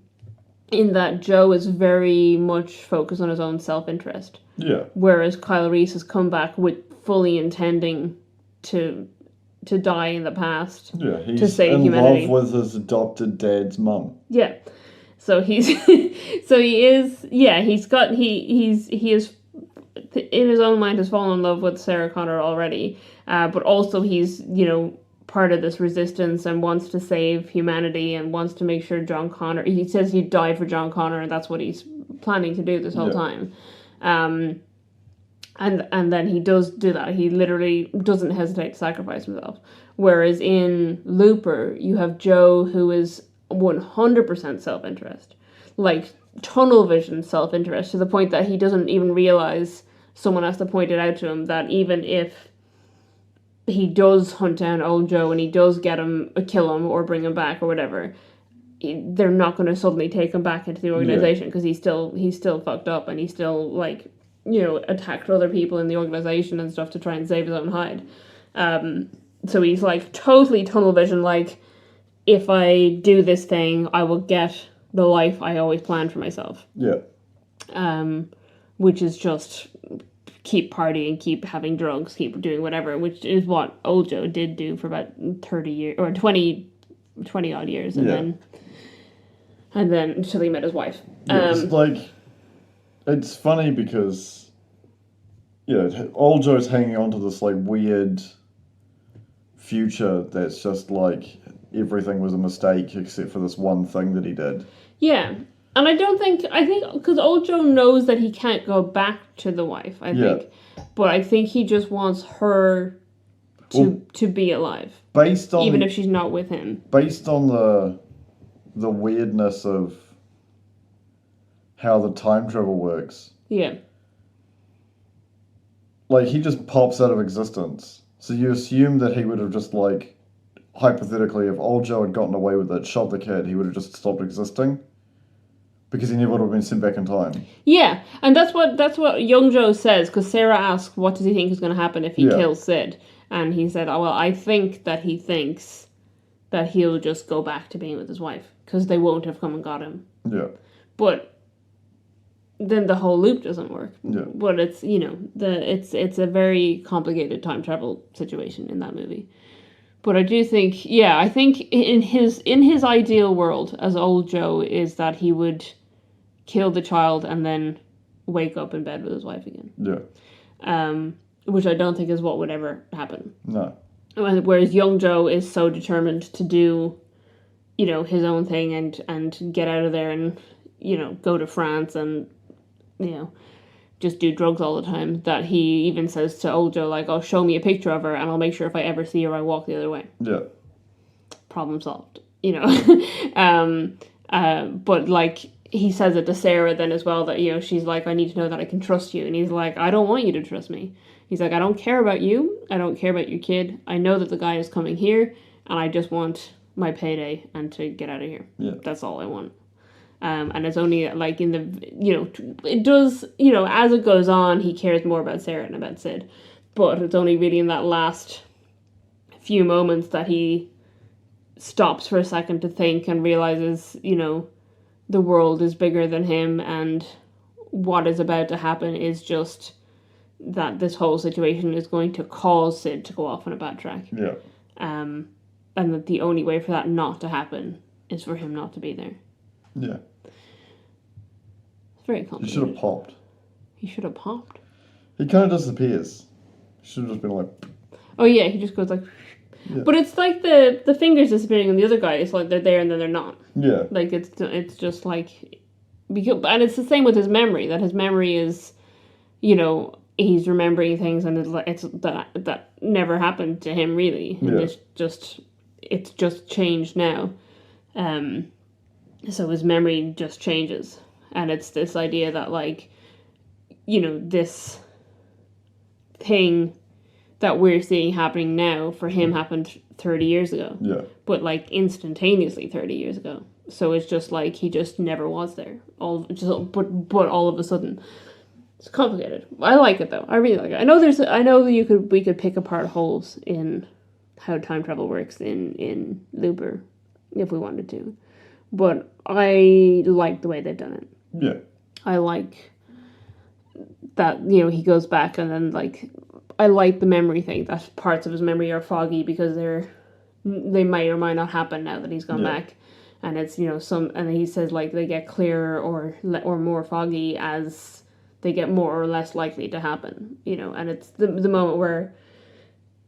that Joe is very much focused on his own self-interest. Yeah. Whereas Kyle Reese has come back with fully intending to die in the past. Yeah, he's to save in humanity. love with his adopted dad's mum. Yeah. So he is in his own mind has fallen in love with Sarah Connor already. But also he's, part of this resistance and wants to save humanity and wants to make sure John Connor, he says he'd die for John Connor, and that's what he's planning to do this whole time. And then he does do that. He literally doesn't hesitate to sacrifice himself. Whereas in Looper, you have Joe who is 100% self-interest. Like, tunnel vision self-interest, to the point that he doesn't even realize someone has to point it out to him that even if he does hunt down old Joe and he does get him, kill him or bring him back or whatever, they're not going to suddenly take him back into the organization because he's still fucked up and he's still attacked other people in the organization and stuff to try and save his own hide. So he's like totally tunnel vision, like, if I do this thing, I will get the life I always planned for myself. Yeah. Which is just keep partying, keep having drugs, keep doing whatever, which is what old Joe did do for about 30 years, or 20 odd years, and then until he met his wife. It's funny because, old Joe's hanging on to this, weird future that's just, everything was a mistake except for this one thing that he did. Yeah. And I think, because old Joe knows that he can't go back to the wife, I think. But I think he just wants her to be alive. Based on... Even if she's not with him. Based on the weirdness of how the time travel works. Yeah. He just pops out of existence. So you assume that he would have just, hypothetically, if old Joe had gotten away with it, shot the kid, he would have just stopped existing. Because he never would have been sent back in time. Yeah, and that's what young Joe says, because Sarah asks, what does he think is going to happen if he kills Sid? And he said, I think that he thinks that he'll just go back to being with his wife, because they won't have come and got him. Yeah. But then the whole loop doesn't work. Yeah. But it's, it's a very complicated time travel situation in that movie. But I do think, yeah, I think in his ideal world as old Joe is that he would kill the child and then wake up in bed with his wife again. Yeah. Which I don't think is what would ever happen. No. Whereas young Joe is so determined to do, his own thing and get out of there and, go to France and, just do drugs all the time, that he even says to old Joe, like, oh, show me a picture of her and I'll make sure if I ever see her, I walk the other way. Yeah. Problem solved, but, like, he says it to Sarah then as well, that, she's like, I need to know that I can trust you. And he's like, I don't want you to trust me. He's like, I don't care about you. I don't care about your kid. I know that the guy is coming here and I just want my payday and to get out of here. Yeah. That's all I want. And it's only like in the, it does, as it goes on, he cares more about Sarah than about Sid. But it's only really in that last few moments that he stops for a second to think and realizes, the world is bigger than him and what is about to happen is just that this whole situation is going to cause Sid to go off on a bad track. Yeah. And that the only way for that not to happen is for him not to be there. Yeah. It's very complicated. He should have popped. He should have popped. He kind of disappears. He should have just been like... Oh yeah, he just goes like... Yeah. But it's like the fingers disappearing on the other guy. It's like they're there and then they're not. Yeah. Like it's just like... And it's the same with his memory. That his memory is, he's remembering things and it's that never happened to him really. And it's just changed now. So his memory just changes. And it's this idea that, like, this thing that we're seeing happening now for him happened 30 years ago. Yeah. But, like, instantaneously 30 years ago. So it's just like he just never was there. But all of a sudden. It's complicated. I like it, though. I really like it. I know we could pick apart holes in how time travel works in Looper if we wanted to. But I like the way they've done it. Yeah. I like that, he goes back and then, like, I like the memory thing, that parts of his memory are foggy because they might or might not happen now that he's gone back. And it's, and he says, like, they get clearer or more foggy as they get more or less likely to happen, and it's the moment where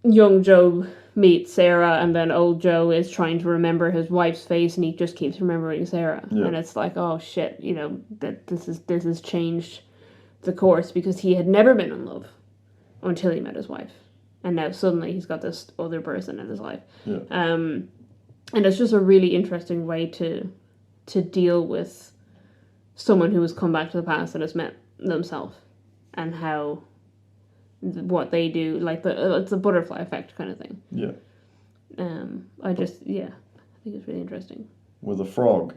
young Joe meets Sarah and then old Joe is trying to remember his wife's face and he just keeps remembering Sarah. Yeah. And it's like, oh shit, that this has changed the course because he had never been in love until he met his wife. And now suddenly he's got this other person in his life. Yeah. And it's just a really interesting way to deal with someone who has come back to the past and has met themselves and how what they do, like it's a butterfly effect kind of thing. Yeah. I think it's really interesting. With a frog.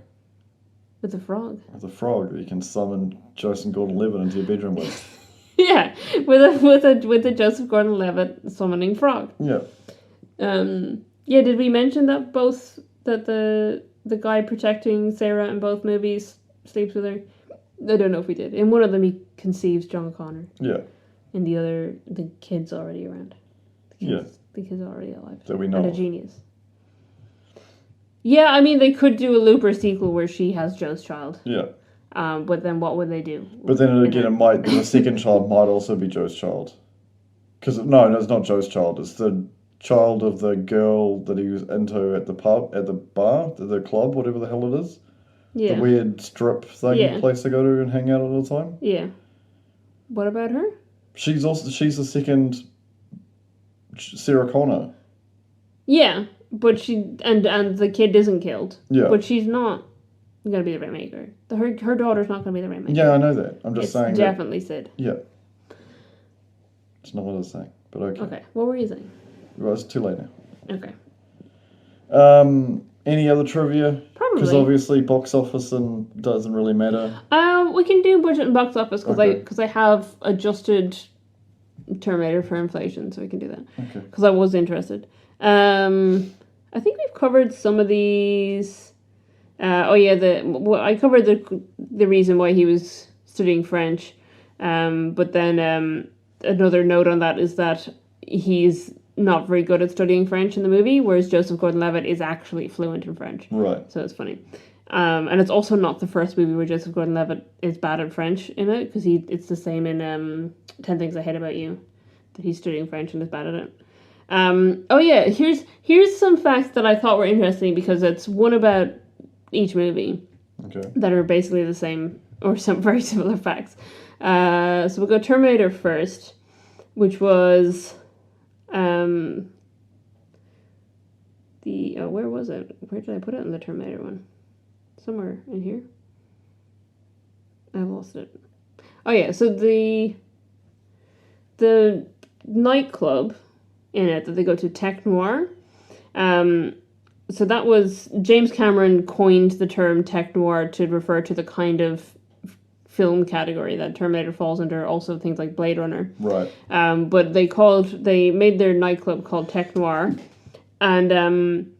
With a frog. With a frog, you can summon Joseph Gordon-Levitt into your bedroom with. Yeah, with a Joseph Gordon-Levitt summoning frog. Yeah. Yeah. Did we mention that the guy protecting Sarah in both movies sleeps with her? I don't know if we did. In one of them, he conceives John Connor. Yeah. In the other, the kid's already around. The kid's already alive. That we know. And a genius. Yeah, I mean, they could do a Looper sequel where she has Joe's child. Yeah. But then what would they do? But then again, the second child might also be Joe's child. Because, no, it's not Joe's child. It's the child of the girl that he was into at the pub, at the bar, the club, whatever the hell it is. Yeah. The weird strip thing place to go to and hang out all the time. Yeah. What about her? She's the second Sarah Connor. Yeah, but she and the kid isn't killed. Yeah. But she's not gonna be the Rainmaker. Her daughter's not gonna be the Rainmaker. Yeah, I know that. I'm just saying. Definitely Sid. Yeah. It's not what I was saying, but okay. Okay, what were you saying? Well, it's too late now. Okay. Any other trivia? Probably. Because obviously box office and doesn't really matter. We can do budget and box office because I have adjusted Terminator for inflation, so we can do that. Okay. Because I was interested. I think we've covered some of these. I covered the reason why he was studying French. But then another note on that is that he's not very good at studying French in the movie, whereas Joseph Gordon-Levitt is actually fluent in French. Right. So it's funny. And it's also not the first movie where Joseph Gordon-Levitt is bad at French in it, because it's the same in 10 Things I Hate About You, that he's studying French and is bad at it. Oh yeah, here's some facts that I thought were interesting, because it's one about each movie that are basically the same, or some very similar facts. So we'll go Terminator first, which was where was it? Where did I put it in the Terminator one? Somewhere in here. I lost it. Oh yeah, so the nightclub in it that they go to, Tech Noir. So that was, James Cameron coined the term Tech Noir to refer to the kind of film category that Terminator falls under, also things like Blade Runner. Right. But they made their nightclub called Tech Noir, and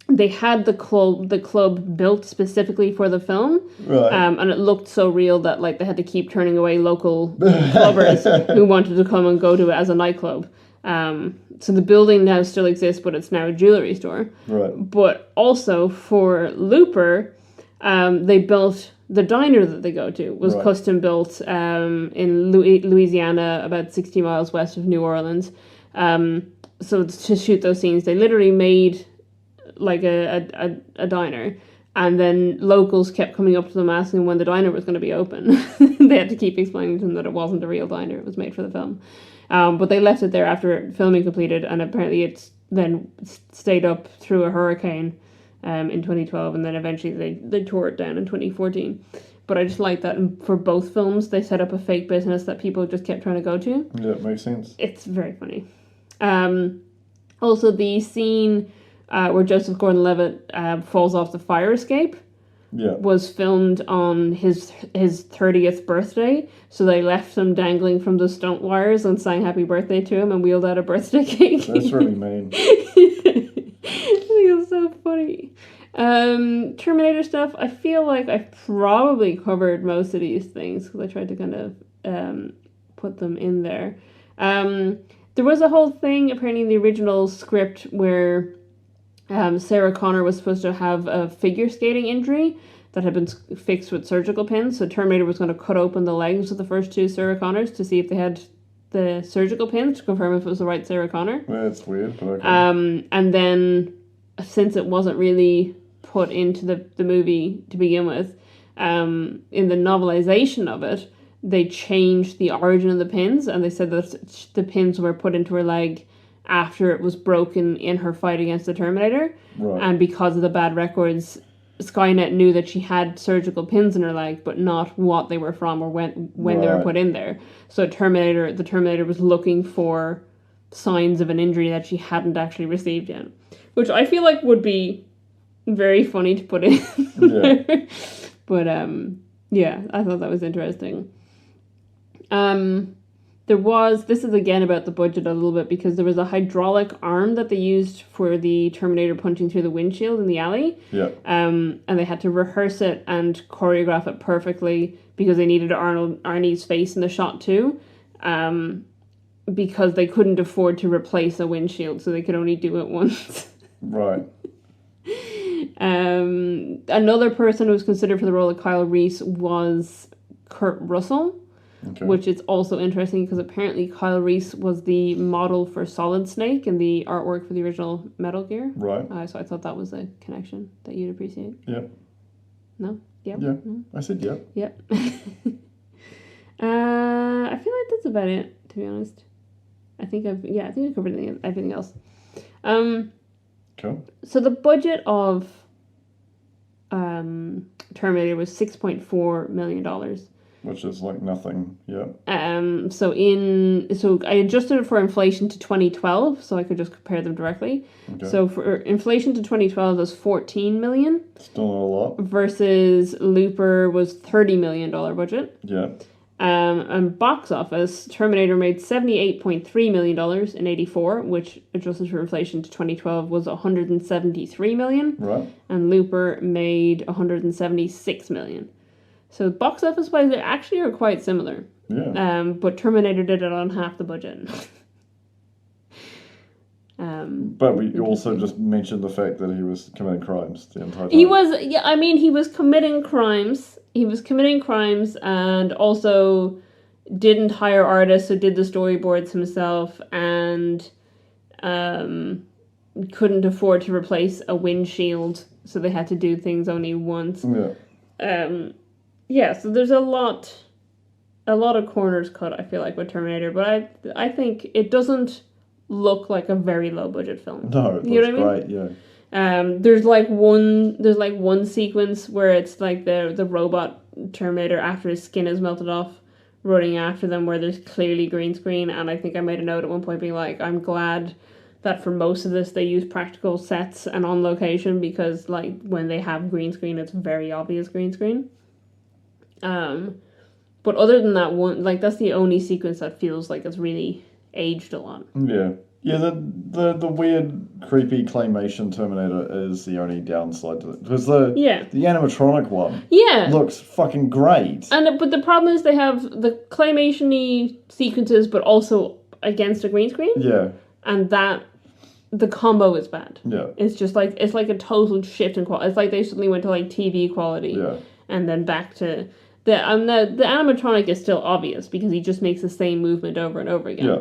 they had the club built specifically for the film, right. And it looked so real that like they had to keep turning away local clubbers who wanted to come and go to it as a nightclub. So the building now still exists, but it's now a jewelry store. Right. But also for Looper, they built the diner that they go to was custom built in Louisiana, about 60 miles west of New Orleans. So to shoot those scenes, they literally made like a diner, and then locals kept coming up to them asking when the diner was going to be open. They had to keep explaining to them that it wasn't a real diner, it was made for the film. But they left it there after filming completed, and apparently it's then stayed up through a hurricane in 2012, and then eventually they tore it down in 2014. But I just like that for both films they set up a fake business that people just kept trying to go to. Yeah, it makes sense. It's very funny. Also, the scene where Joseph Gordon-Levitt falls off the fire escape was filmed on his 30th birthday. So they left him dangling from the stunt wires and sang happy birthday to him and wheeled out a birthday cake. That's really mean. I think it's so funny. Terminator stuff, I feel like I've probably covered most of these things because I tried to kind of put them in there. There was a whole thing apparently in the original script where Sarah Connor was supposed to have a figure skating injury that had been fixed with surgical pins. So Terminator was going to cut open the legs of the first two Sarah Connors to see if they had the surgical pins to confirm if it was the right Sarah Connor. That's weird, but okay. And then, since it wasn't really put into the movie to begin with, in the novelization of it, they changed the origin of the pins, and they said that the pins were put into her leg after it was broken in her fight against the Terminator. Right. And because of the bad records, Skynet knew that she had surgical pins in her leg, but not what they were from or when they were put in there. So the Terminator was looking for signs of an injury that she hadn't actually received yet, which I feel like would be very funny to put in. Yeah. But yeah, I thought that was interesting. This is again about the budget a little bit, because there was a hydraulic arm that they used for the Terminator punching through the windshield in the alley. Yeah. And they had to rehearse it and choreograph it perfectly because they needed Arnie's face in the shot too. Because they couldn't afford to replace a windshield, so they could only do it once. Right. Another person who was considered for the role of Kyle Reese was Kurt Russell. Okay. Which is also interesting because apparently Kyle Reese was the model for Solid Snake in the artwork for the original Metal Gear. Right. So I thought that was a connection that you'd appreciate. Yep. No? Yep. Yeah. I said yep. Yep. I feel like that's about it, to be honest. I think I covered everything else. Cool. So the budget of Terminator was $6.4 million. Which is like nothing, yeah. So I adjusted it for inflation to 2012, so I could just compare them directly. Okay. So for inflation to 2012 was $14 million. Still not a lot. Versus Looper was $30 million budget. Yeah. And box office, Terminator made $78.3 million in 1984, which adjusted for inflation to 2012 was $173 million. Right. And Looper made $176 million. So box office wise, they actually are quite similar. Yeah. But Terminator did it on half the budget. But we also just mentioned the fact that he was committing crimes the entire time. He was, yeah, I mean, he was committing crimes. He was committing crimes and also didn't hire artists, so did the storyboards himself, and couldn't afford to replace a windshield, so they had to do things only once. So there's a lot of corners cut, I feel like, with Terminator, but I think it doesn't look like a very low budget film. No, it looks great, yeah. There's one sequence where it's like the robot Terminator, after his skin is melted off, running after them, where there's clearly green screen, and I think I made a note at one point being like, I'm glad that for most of this they use practical sets and on location, because like when they have green screen, it's very obvious green screen. But other than that one, like, that's the only sequence that feels like it's really aged a lot. Yeah. Yeah, the weird, creepy claymation Terminator is the only downside to it. Because the animatronic one looks fucking great. But the problem is they have the claymation-y sequences, but also against a green screen. Yeah. And the combo is bad. Yeah. It's just like, it's like a total shift in quality. It's like they suddenly went to like TV quality. Yeah. And then back to... The animatronic is still obvious because he just makes the same movement over and over again. Yeah.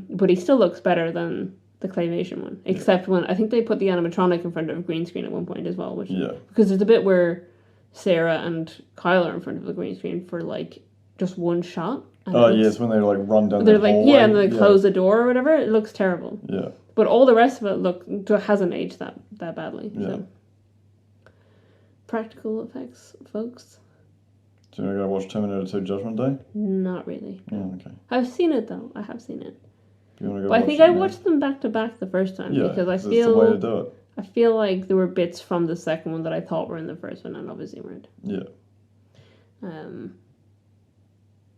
But he still looks better than the claymation one. Except when I think they put the animatronic in front of a green screen at one point as well. Because there's a bit where Sara and Kyle are in front of the green screen for like just one shot. Yes, when they like run down the hallway. Yeah, and they close the door or whatever. It looks terrible. Yeah. But all the rest of it hasn't aged that badly. Yeah. So. Practical effects, folks. Do you want to go watch Terminator 2 Judgment Day? Not really. Oh, okay. I've seen it though. I have seen it. You want to go but I think I watched them back to back the first time because I feel that's the way to do it. I feel like there were bits from the second one that I thought were in the first one and obviously weren't. Yeah.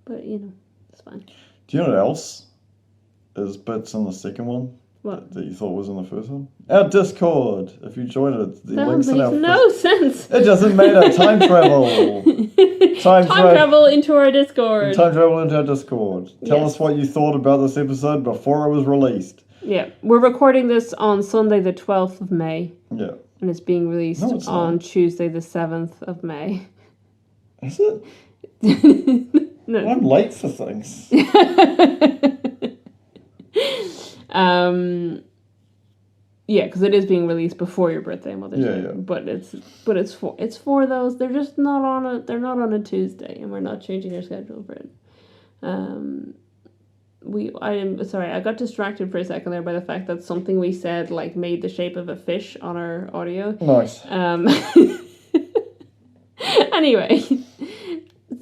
But you know, it's fine. Do you know what else is bits in the second one? What? That you thought was in the first one? Our Discord. If you join it, the links in our... That makes no sense. It doesn't matter. Time travel. Time travel into our Discord. Time travel into our Discord. Tell us what you thought about this episode before it was released. Yeah. We're recording this on Sunday the 12th of May. Yeah. And it's being released on Tuesday the 7th of May. Is it? No. I'm late for things. Yeah, because it is being released before your birthday and Mother's Day. Yeah. But it's for those. They're just not on a. They're not on a Tuesday, and we're not changing our schedule for it. I got distracted for a second there by the fact that something we said like made the shape of a fish on our audio. Nice. Anyway,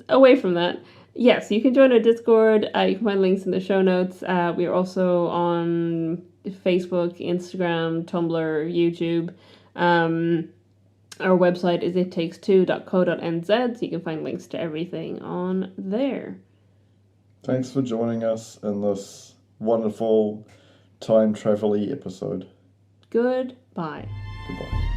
away from that. Yes, you can join our Discord. You can find links in the show notes. We are also on Facebook, Instagram, Tumblr, YouTube. Our website is ittakes2.co.nz, so you can find links to everything on there. Thanks for joining us in this wonderful time travel-y episode. Goodbye. Goodbye.